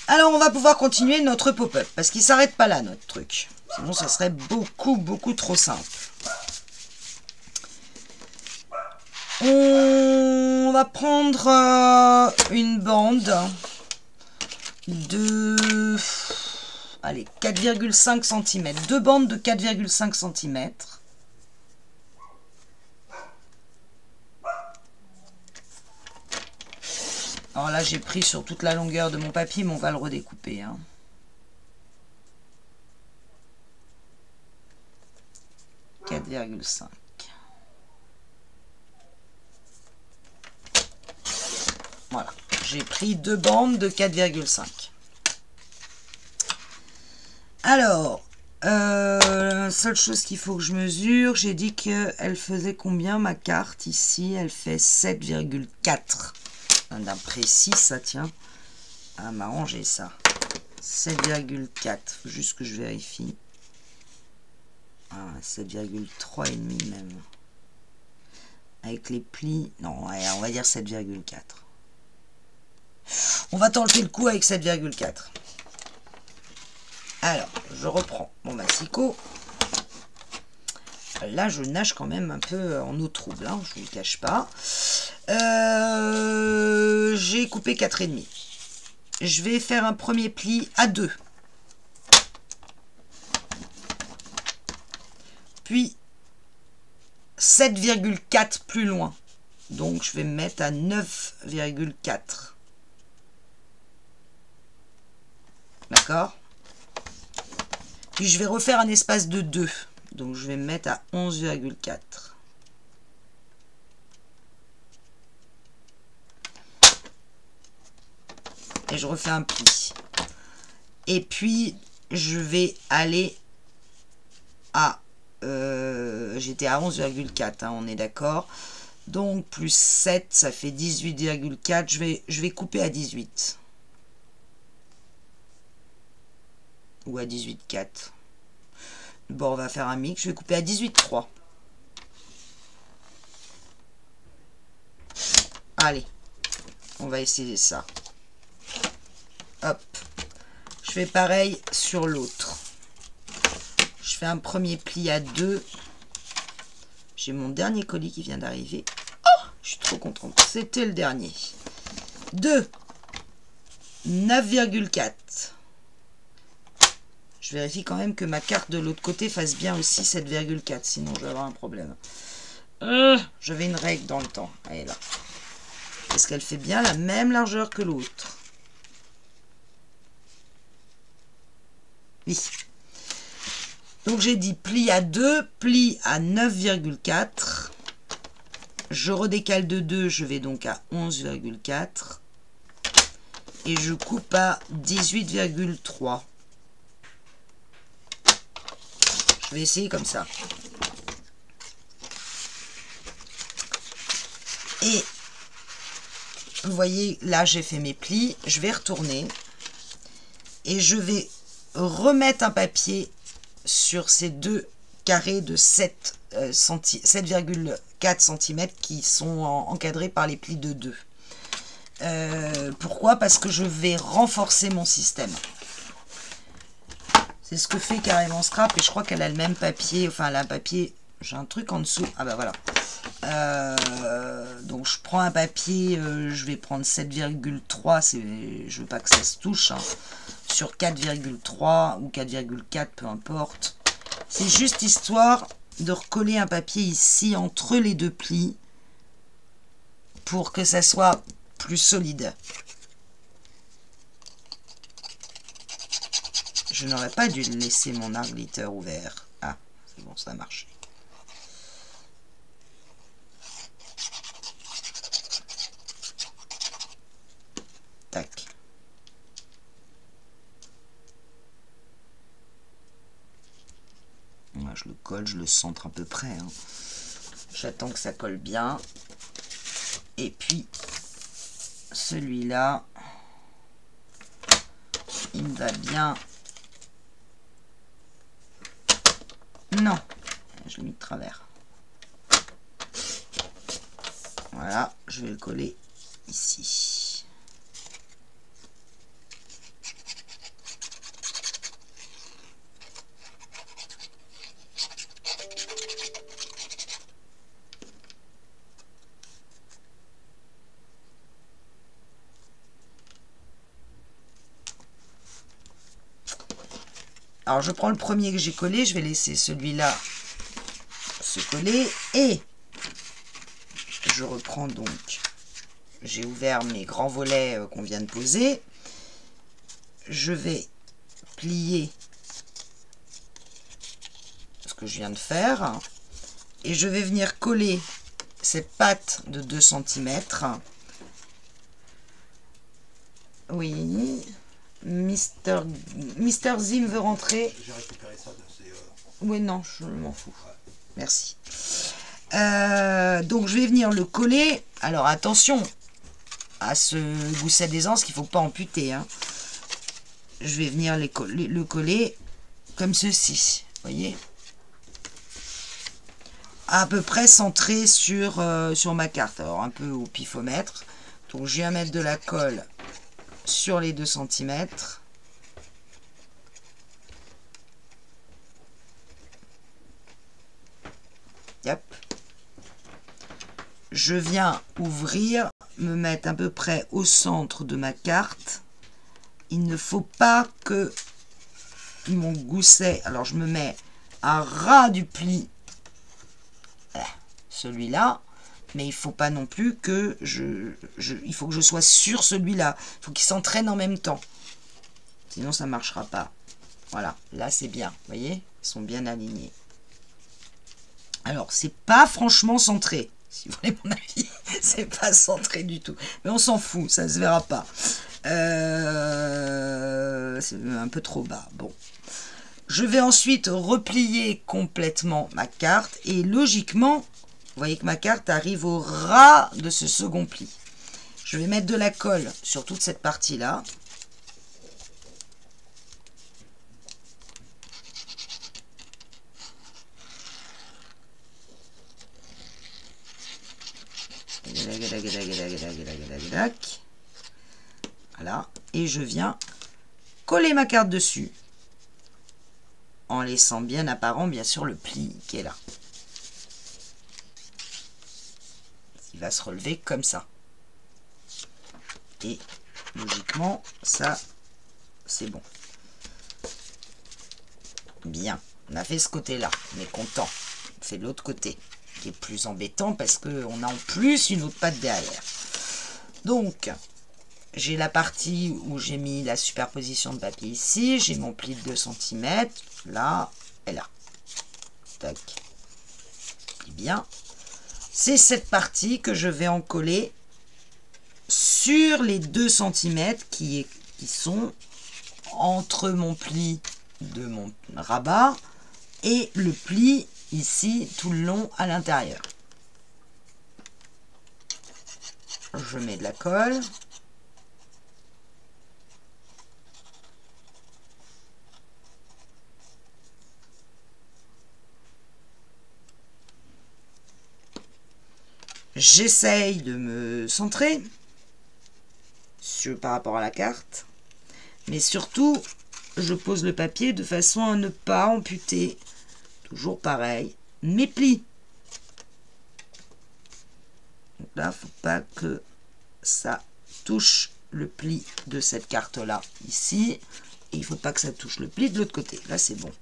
Alors, on va pouvoir continuer notre pop-up. Parce qu'il ne s'arrête pas là, notre truc. Sinon, ça serait beaucoup trop simple. On va prendre une bande de 4,5 cm. Deux bandes de 4,5 cm. Alors là, j'ai pris sur toute la longueur de mon papier, mais on va le redécouper. Hein. « 4,5. Voilà, j'ai pris deux bandes de 4,5. Alors, la seule chose qu'il faut que je mesure, j'ai dit qu'elle faisait combien ma carte ici? Elle fait 7,4. D'un précis, ça tient. Ah, m'arranger ça. 7,4. Faut juste que je vérifie. Ah, 7,3,5 même. avec les plis. Non, ouais, on va dire 7,4. On va tenter le coup avec 7,4. Alors, je reprends mon massicot. Là, je nage quand même un peu en eau trouble, hein, je ne vous le cache pas. J'ai coupé 4,5. Je vais faire un premier pli à 2. Puis 7,4 plus loin. Donc, je vais me mettre à 9,4. D'accord? Puis, je vais refaire un espace de 2. Donc, je vais me mettre à 11,4. Et je refais un pli. Et puis, je vais aller à... j'étais à 11,4, hein, on est d'accord. Donc, plus 7, ça fait 18,4. Je vais couper à 18. Ou à 18,4. Bon, on va faire un mix. Je vais couper à 18,3. Allez, on va essayer ça. Hop. Je fais pareil sur l'autre. Je fais un premier pli à 2. J'ai mon dernier colis qui vient d'arriver. Oh, je suis trop contente. C'était le dernier. 2. 9,4. Je vérifie quand même que ma carte de l'autre côté fasse bien aussi 7,4. Sinon, je vais avoir un problème. J'avais une règle dans le temps. Elle est là. Est-ce qu'elle fait bien la même largeur que l'autre? Oui. Donc, j'ai dit pli à 2, pli à 9,4. Je redécale de 2, je vais donc à 11,4. Et je coupe à 18,3. Je vais essayer comme ça. Et vous voyez, là, j'ai fait mes plis. Je vais retourner. Et je vais remettre un papier sur ces deux carrés de 7,4 cm qui sont encadrés par les plis de 2. Pourquoi? Parce que je vais renforcer mon système. C'est ce que fait carrément Scrap et je crois qu'elle a le même papier. Enfin, elle a un papier... J'ai un truc en dessous. Ah bah voilà. Donc je prends un papier, je vais prendre 7,3. Je veux pas que ça se touche. Hein. Sur 4,3 ou 4,4, peu importe. C'est juste histoire de recoller un papier ici entre les deux plis pour que ça soit plus solide. Je n'aurais pas dû laisser mon art glitter ouvert. Ah, c'est bon, ça a marché. Tac. Là, je le colle, je le centre à peu près. Hein. J'attends que ça colle bien. Et puis, celui-là, il me va bien. Non, je l'ai mis de travers. Voilà, je vais le coller ici. Alors, je prends le premier que j'ai collé, je vais laisser celui-là se coller et je reprends donc, j'ai ouvert mes grands volets qu'on vient de poser. Je vais plier ce que je viens de faire et je vais venir coller cette patte de 2 cm. Oui. Mister Zim veut rentrer. J'ai récupéré ça. Oui, non, je m'en fous. Ouais. Merci. Donc, je vais venir le coller. Alors, attention à ce gousset d'aisance qu'il ne faut pas amputer. Hein. Je vais venir le coller comme ceci. Vous voyez? à peu près centré sur ma carte. Alors un peu au pifomètre. Donc je viens mettre de la colle sur les 2 cm. Yep. Je viens ouvrir, me mettre à peu près au centre de ma carte. Il ne faut pas que mon gousset, alors je me mets à ras du pli, celui-là, mais il faut pas non plus que il faut que je sois sur celui-là. Il faut qu'ils s'entraînent en même temps. Sinon ça marchera pas. Voilà, là c'est bien, vous voyez, ils sont bien alignés. Alors, c'est pas franchement centré. Si vous voulez mon avis, c'est pas centré du tout. Mais on s'en fout, ça se verra pas. C'est un peu trop bas. Bon. Je vais ensuite replier complètement ma carte. Et logiquement, vous voyez que ma carte arrive au ras de ce second pli. Je vais mettre de la colle sur toute cette partie-là. Voilà, et je viens coller ma carte dessus en laissant bien apparent bien sûr le pli qui est là. Il va se relever comme ça. Et logiquement, ça c'est bon. Bien, on a fait ce côté-là, on est content. On fait de l'autre côté, qui est plus embêtant parce qu'on a en plus une autre patte derrière. Donc, j'ai la partie où j'ai mis la superposition de papier ici, j'ai mon pli de 2 cm, là et là. Tac. Et bien, c'est cette partie que je vais encoller sur les 2 cm qui sont entre mon pli de mon rabat et le pli ici tout le long à l'intérieur. Je mets de la colle. J'essaye de me centrer par rapport à la carte, mais surtout je pose le papier de façon à ne pas amputer, toujours pareil, mes plis. Donc là, il ne faut pas que ça touche le pli de cette carte là ici, et il ne faut pas que ça touche le pli de l'autre côté. Là c'est bon.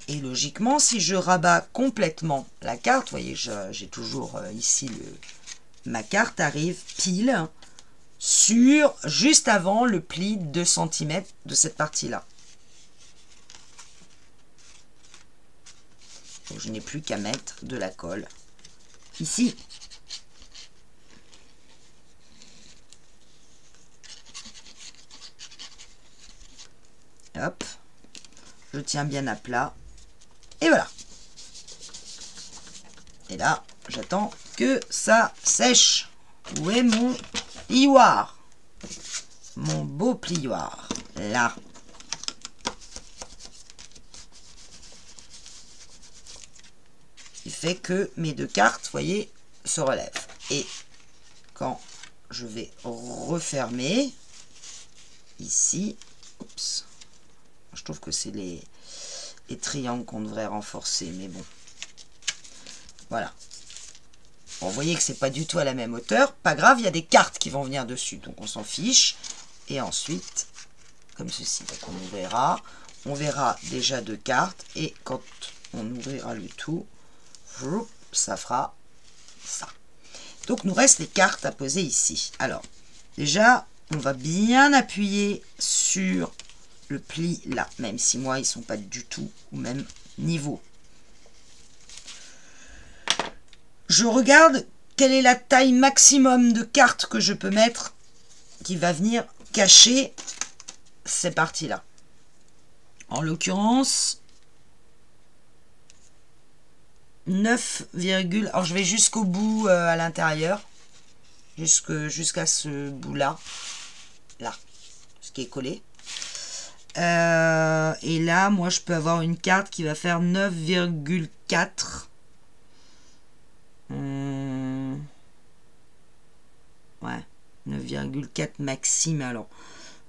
Et logiquement, si je rabats complètement la carte, vous voyez, j'ai toujours ici ma carte arrive pile sur, juste avant le pli de 2 cm de cette partie-là. Donc je n'ai plus qu'à mettre de la colle ici. Hop, je tiens bien à plat. Et voilà. Et là, j'attends que ça sèche. Où est mon plioir? Mon beau plioir. Là. Ce qui fait que mes 2 cartes, vous voyez, se relèvent. Et quand je vais refermer, ici, oups, je trouve que c'est les triangles qu'on devrait renforcer, mais bon. Voilà. Bon, vous voyez que c'est pas du tout à la même hauteur. Pas grave, il y a des cartes qui vont venir dessus, donc on s'en fiche. Et ensuite, comme ceci, donc on verra déjà 2 cartes, et quand on ouvrira le tout, ça fera ça. Donc, nous reste les cartes à poser ici. Alors, déjà, on va bien appuyer sur le pli là, même si moi ils sont pas du tout au même niveau. Je regarde quelle est la taille maximum de cartes que je peux mettre qui va venir cacher ces parties là. En l'occurrence 9, alors je vais jusqu'au bout à l'intérieur, jusqu'à ce bout là, ce qui est collé. Et là, moi, je peux avoir une carte qui va faire 9,4. Ouais, 9,4 maxime. Alors,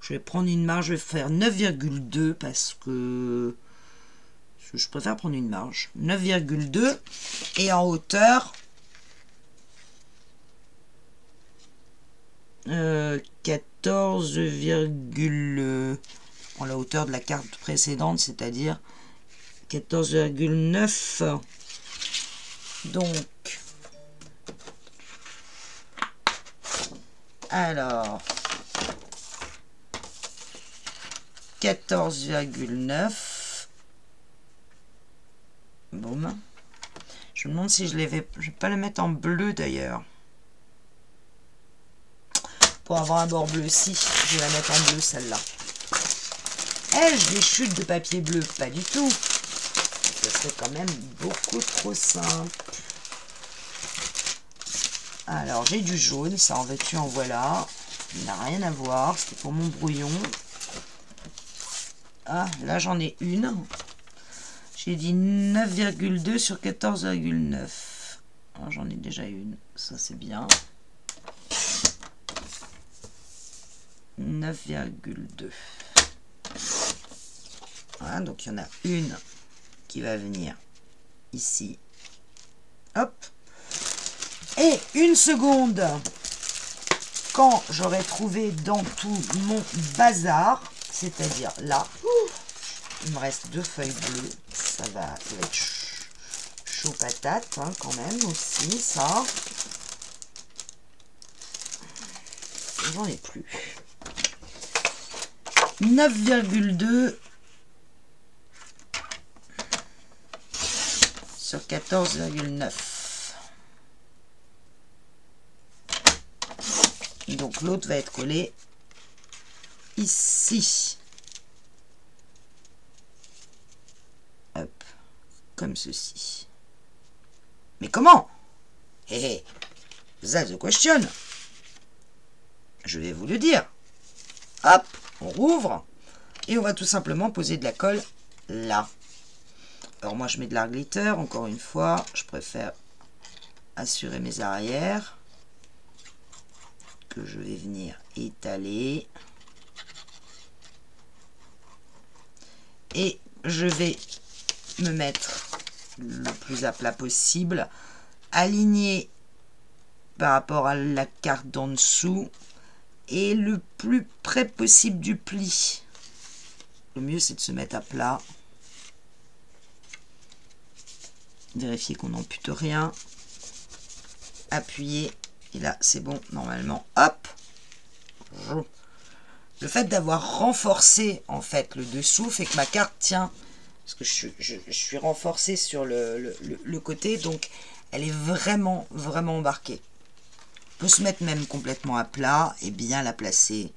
je vais prendre une marge, je vais faire 9,2 parce que je préfère prendre une marge. 9,2 et en hauteur 14, en la hauteur de la carte précédente, c'est-à-dire 14,9. Donc, alors, 14,9. Boum. Je me demande si je vais pas le mettre en bleu d'ailleurs. Pour avoir un bord bleu, si, je vais la mettre en bleu celle-là. Ai-je des chutes de papier bleu? Pas du tout. Ce serait quand même beaucoup trop simple. Alors, j'ai du jaune, ça en veux-tu, en voilà. Il n'a rien à voir, c'était pour mon brouillon. Ah, là j'en ai une. J'ai dit 9,2 sur 14,9. Ah, j'en ai déjà une, ça c'est bien. 9,2. Voilà, donc il y en a une qui va venir ici. Hop. Et une seconde, quand j'aurai trouvé dans tout mon bazar, c'est-à-dire là, il me reste 2 feuilles bleues, ça va être chaud patate hein, quand même aussi, ça. J'en ai plus. 9,2 sur 14,9. Donc l'autre va être collé ici. Hop, comme ceci. Mais comment? Hé, that's the question. Je vais vous le dire. Hop, on rouvre et on va tout simplement poser de la colle là. Alors moi je mets de l'art glitter, encore une fois, je préfère assurer mes arrières que je vais venir étaler. Et je vais me mettre le plus à plat possible, aligné par rapport à la carte d'en dessous et le plus près possible du pli. Le mieux c'est de se mettre à plat. Vérifier qu'on n'ampute rien. Appuyer. Et là c'est bon normalement. Hop. Le fait d'avoir renforcé en fait le dessous fait que ma carte tient. Parce que je suis renforcée sur le côté. Donc elle est vraiment embarquée. On peut se mettre même complètement à plat et bien la placer.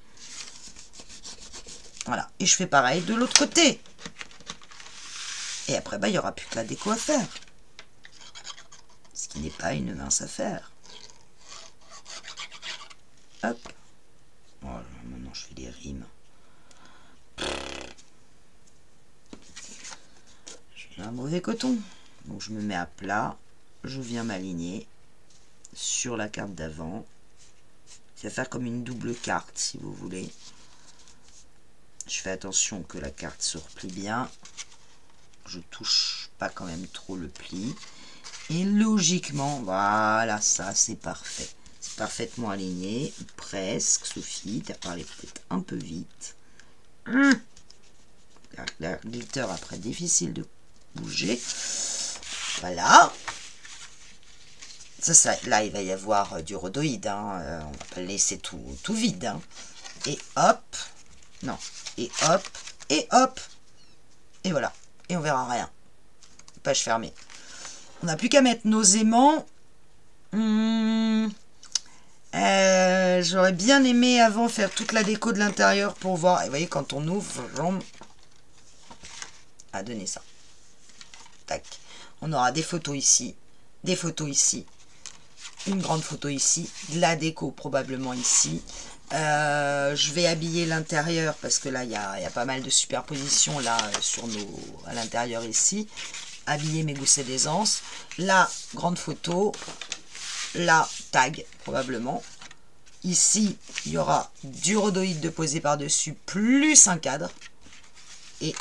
Voilà. Et je fais pareil de l'autre côté. Et après, bah, il n'y aura plus que la déco à faire. Ce qui n'est pas une mince affaire. Hop. Voilà, maintenant je fais des rimes. J'ai un mauvais coton. Donc je me mets à plat. Je viens m'aligner sur la carte d'avant. Ça va faire comme une double carte si vous voulez. Je fais attention que la carte se replie bien. Je touche pas quand même trop le pli. Et logiquement, voilà, ça c'est parfait. C'est parfaitement aligné. Presque, Sophie, tu as parlé peut-être un peu vite. La glitter après, difficile de bouger. Voilà. Ça, là, il va y avoir du rhodoïde. Hein. On va pas laisser tout vide. Hein. Et hop. Non. Et hop. Et hop. Et voilà. Et on verra rien. Page fermée. On n'a plus qu'à mettre nos aimants. J'aurais bien aimé avant faire toute la déco de l'intérieur pour voir. Et vous voyez, quand on ouvre, à donner ça. Tac. On aura des photos ici. Des photos ici. Une grande photo ici. De la déco probablement ici. Je vais habiller l'intérieur parce que là il y a pas mal de superpositions là à l'intérieur ici. Habiller mes goussets d'aisance. Là, grande photo. Là, tag probablement. Ici, il y aura du rhodoïde de poser par-dessus plus un cadre. Et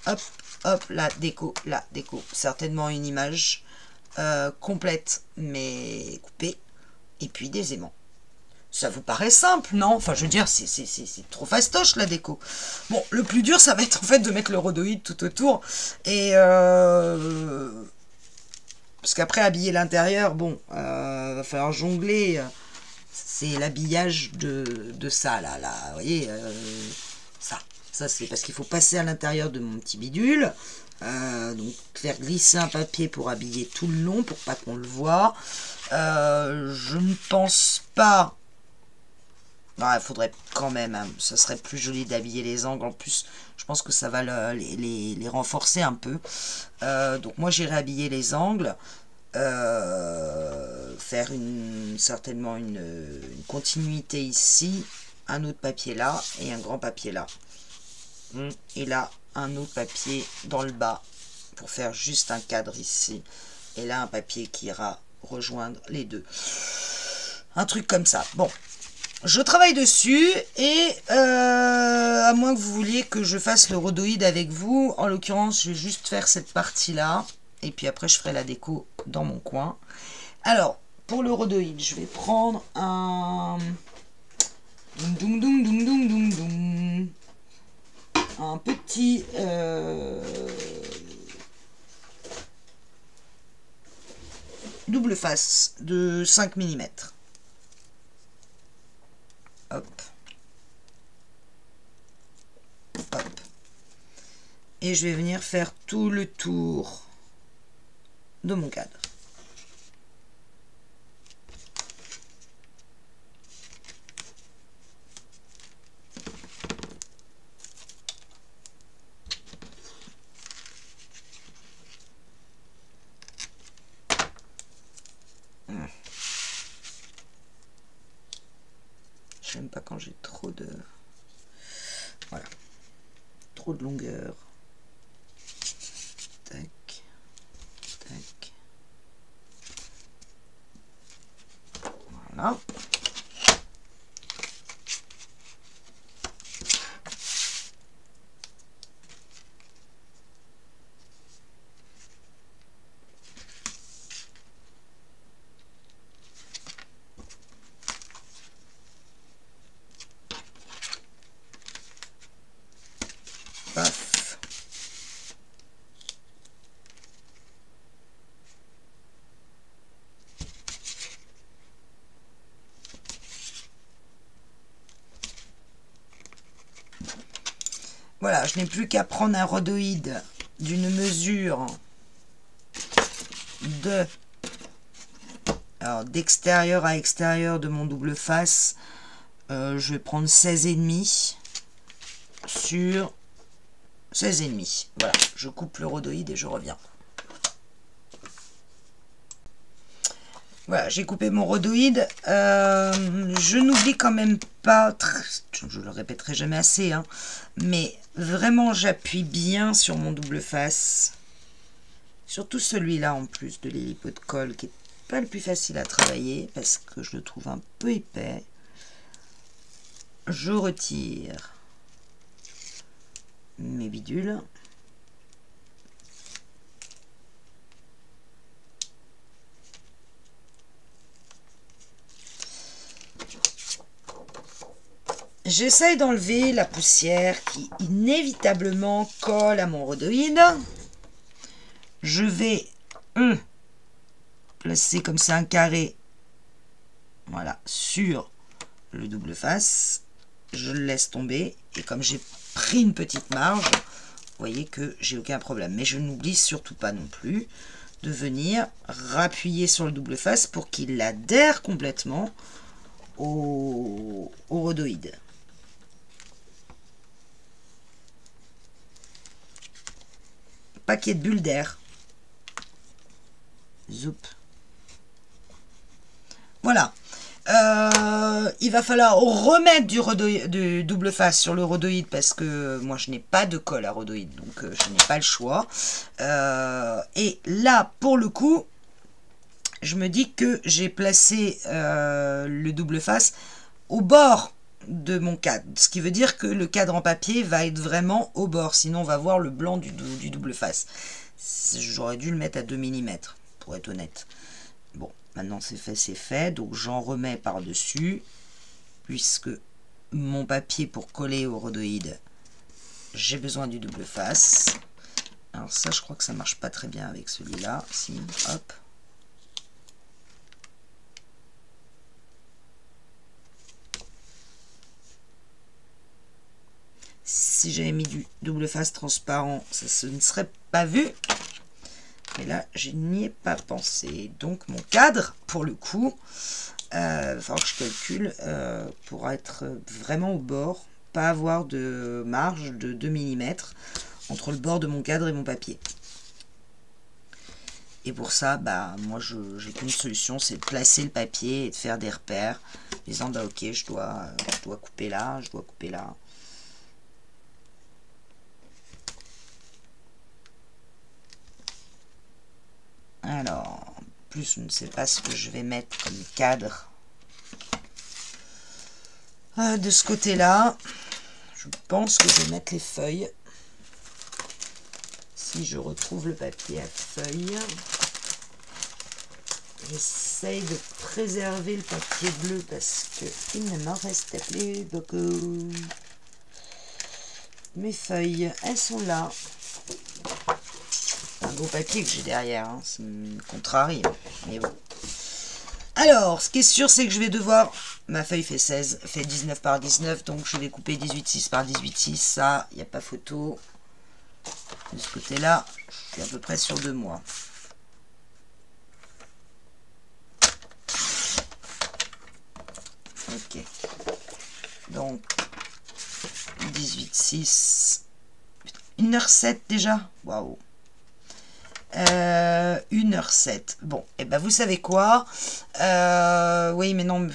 hop, hop, la déco. Certainement une image complète mais coupée. Et puis des aimants. Ça vous paraît simple, non? Enfin, je veux dire, c'est trop fastoche, la déco. Bon, le plus dur, ça va être en fait de mettre le rhodoïde tout autour. Et... parce qu'après, habiller l'intérieur, bon, va falloir jongler. C'est l'habillage de ça, là. Vous voyez, ça c'est parce qu'il faut passer à l'intérieur de mon petit bidule. Donc, faire glisser un papier pour habiller tout le long, pour pas qu'on le voit. Je ne pense pas... il faudrait quand même, hein, ça serait plus joli d'habiller les angles. En plus, je pense que ça va les renforcer un peu. Donc moi, j'irai habiller les angles. Faire certainement une continuité ici. Un autre papier là et un grand papier là. Et là, un autre papier dans le bas pour faire juste un cadre ici. Et là, un papier qui ira rejoindre les deux. Un truc comme ça. Bon. Je travaille dessus et à moins que vous vouliez que je fasse le rhodoïde avec vous, en l'occurrence je vais juste faire cette partie là et puis après je ferai la déco dans mon coin. Alors pour le rhodoïde je vais prendre un un petit double face de 5 mm. Hop. Hop. Et je vais venir faire tout le tour de mon cadre. J'aime pas quand j'ai trop de... Voilà. Trop de longueur. Tac. Tac. Voilà. Paf. Voilà, je n'ai plus qu'à prendre un rhodoïde d'une mesure d'extérieur à extérieur de mon double face. Je vais prendre 16,5 sur 16,5. Voilà, je coupe le rhodoïde et je reviens. Voilà, j'ai coupé mon rhodoïde. Je n'oublie quand même pas, je le répéterai jamais assez, hein, mais vraiment j'appuie bien sur mon double face. Surtout celui-là en plus de l'hélipo de colle qui est pas le plus facile à travailler parce que je le trouve un peu épais. Je retire mes bidules. J'essaye d'enlever la poussière qui inévitablement colle à mon rhodoïde. Je vais placer comme ça un carré, voilà, sur le double face. Je le laisse tomber et comme j'ai pris une petite marge, vous voyez que j'ai aucun problème. Mais je n'oublie surtout pas non plus de venir rappuyer sur le double face pour qu'il adhère complètement au rhodoïde. Pas qu'il y ait de bulles d'air. Zoup. Voilà. Il va falloir remettre du double face sur le rhodoïde parce que moi je n'ai pas de colle à rhodoïde, donc je n'ai pas le choix. Et là, pour le coup, je me dis que j'ai placé le double face au bord de mon cadre, ce qui veut dire que le cadre en papier va être vraiment au bord, sinon on va voir le blanc du double face. J'aurais dû le mettre à 2 mm pour être honnête. Bon, maintenant c'est fait, donc j'en remets par-dessus, puisque mon papier pour coller au rhodoïde, j'ai besoin du double face. Alors ça, je crois que ça marche pas très bien avec celui-là. Si, hop. Si j'avais mis du double face transparent, ça ne serait pas vu. Mais là, je n'y ai pas pensé. Donc, mon cadre, pour le coup, il va falloir que je calcule pour être vraiment au bord, pas avoir de marge de 2 mm entre le bord de mon cadre et mon papier. Et pour ça, bah, moi, j'ai qu'une solution, c'est de placer le papier et de faire des repères, en disant, bah, ok, je dois couper là, je dois couper là. Alors, en plus, je ne sais pas ce que je vais mettre comme cadre de ce côté-là. Je pense que je vais mettre les feuilles. Si je retrouve le papier à feuilles. J'essaye de préserver le papier bleu parce qu'il ne m'en reste plus beaucoup. Mes feuilles, elles sont là. Un beau papier que j'ai derrière, hein. Ça me contrarie, mais bon. Alors, ce qui est sûr, c'est que je vais devoir... Ma feuille fait 16, fait 19 par 19, donc je vais couper 18,6 par 18,6. Ça, il n'y a pas photo. De ce côté-là, je suis à peu près sur 2 mois. Ok. Donc, 18,6. 1h07 déjà. Waouh. 1h07. Bon, et ben vous savez quoi, oui, mais non,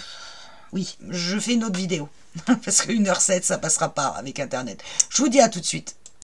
oui, je fais une autre vidéo, parce que 1h07, ça passera pas avec Internet. Je vous dis à tout de suite.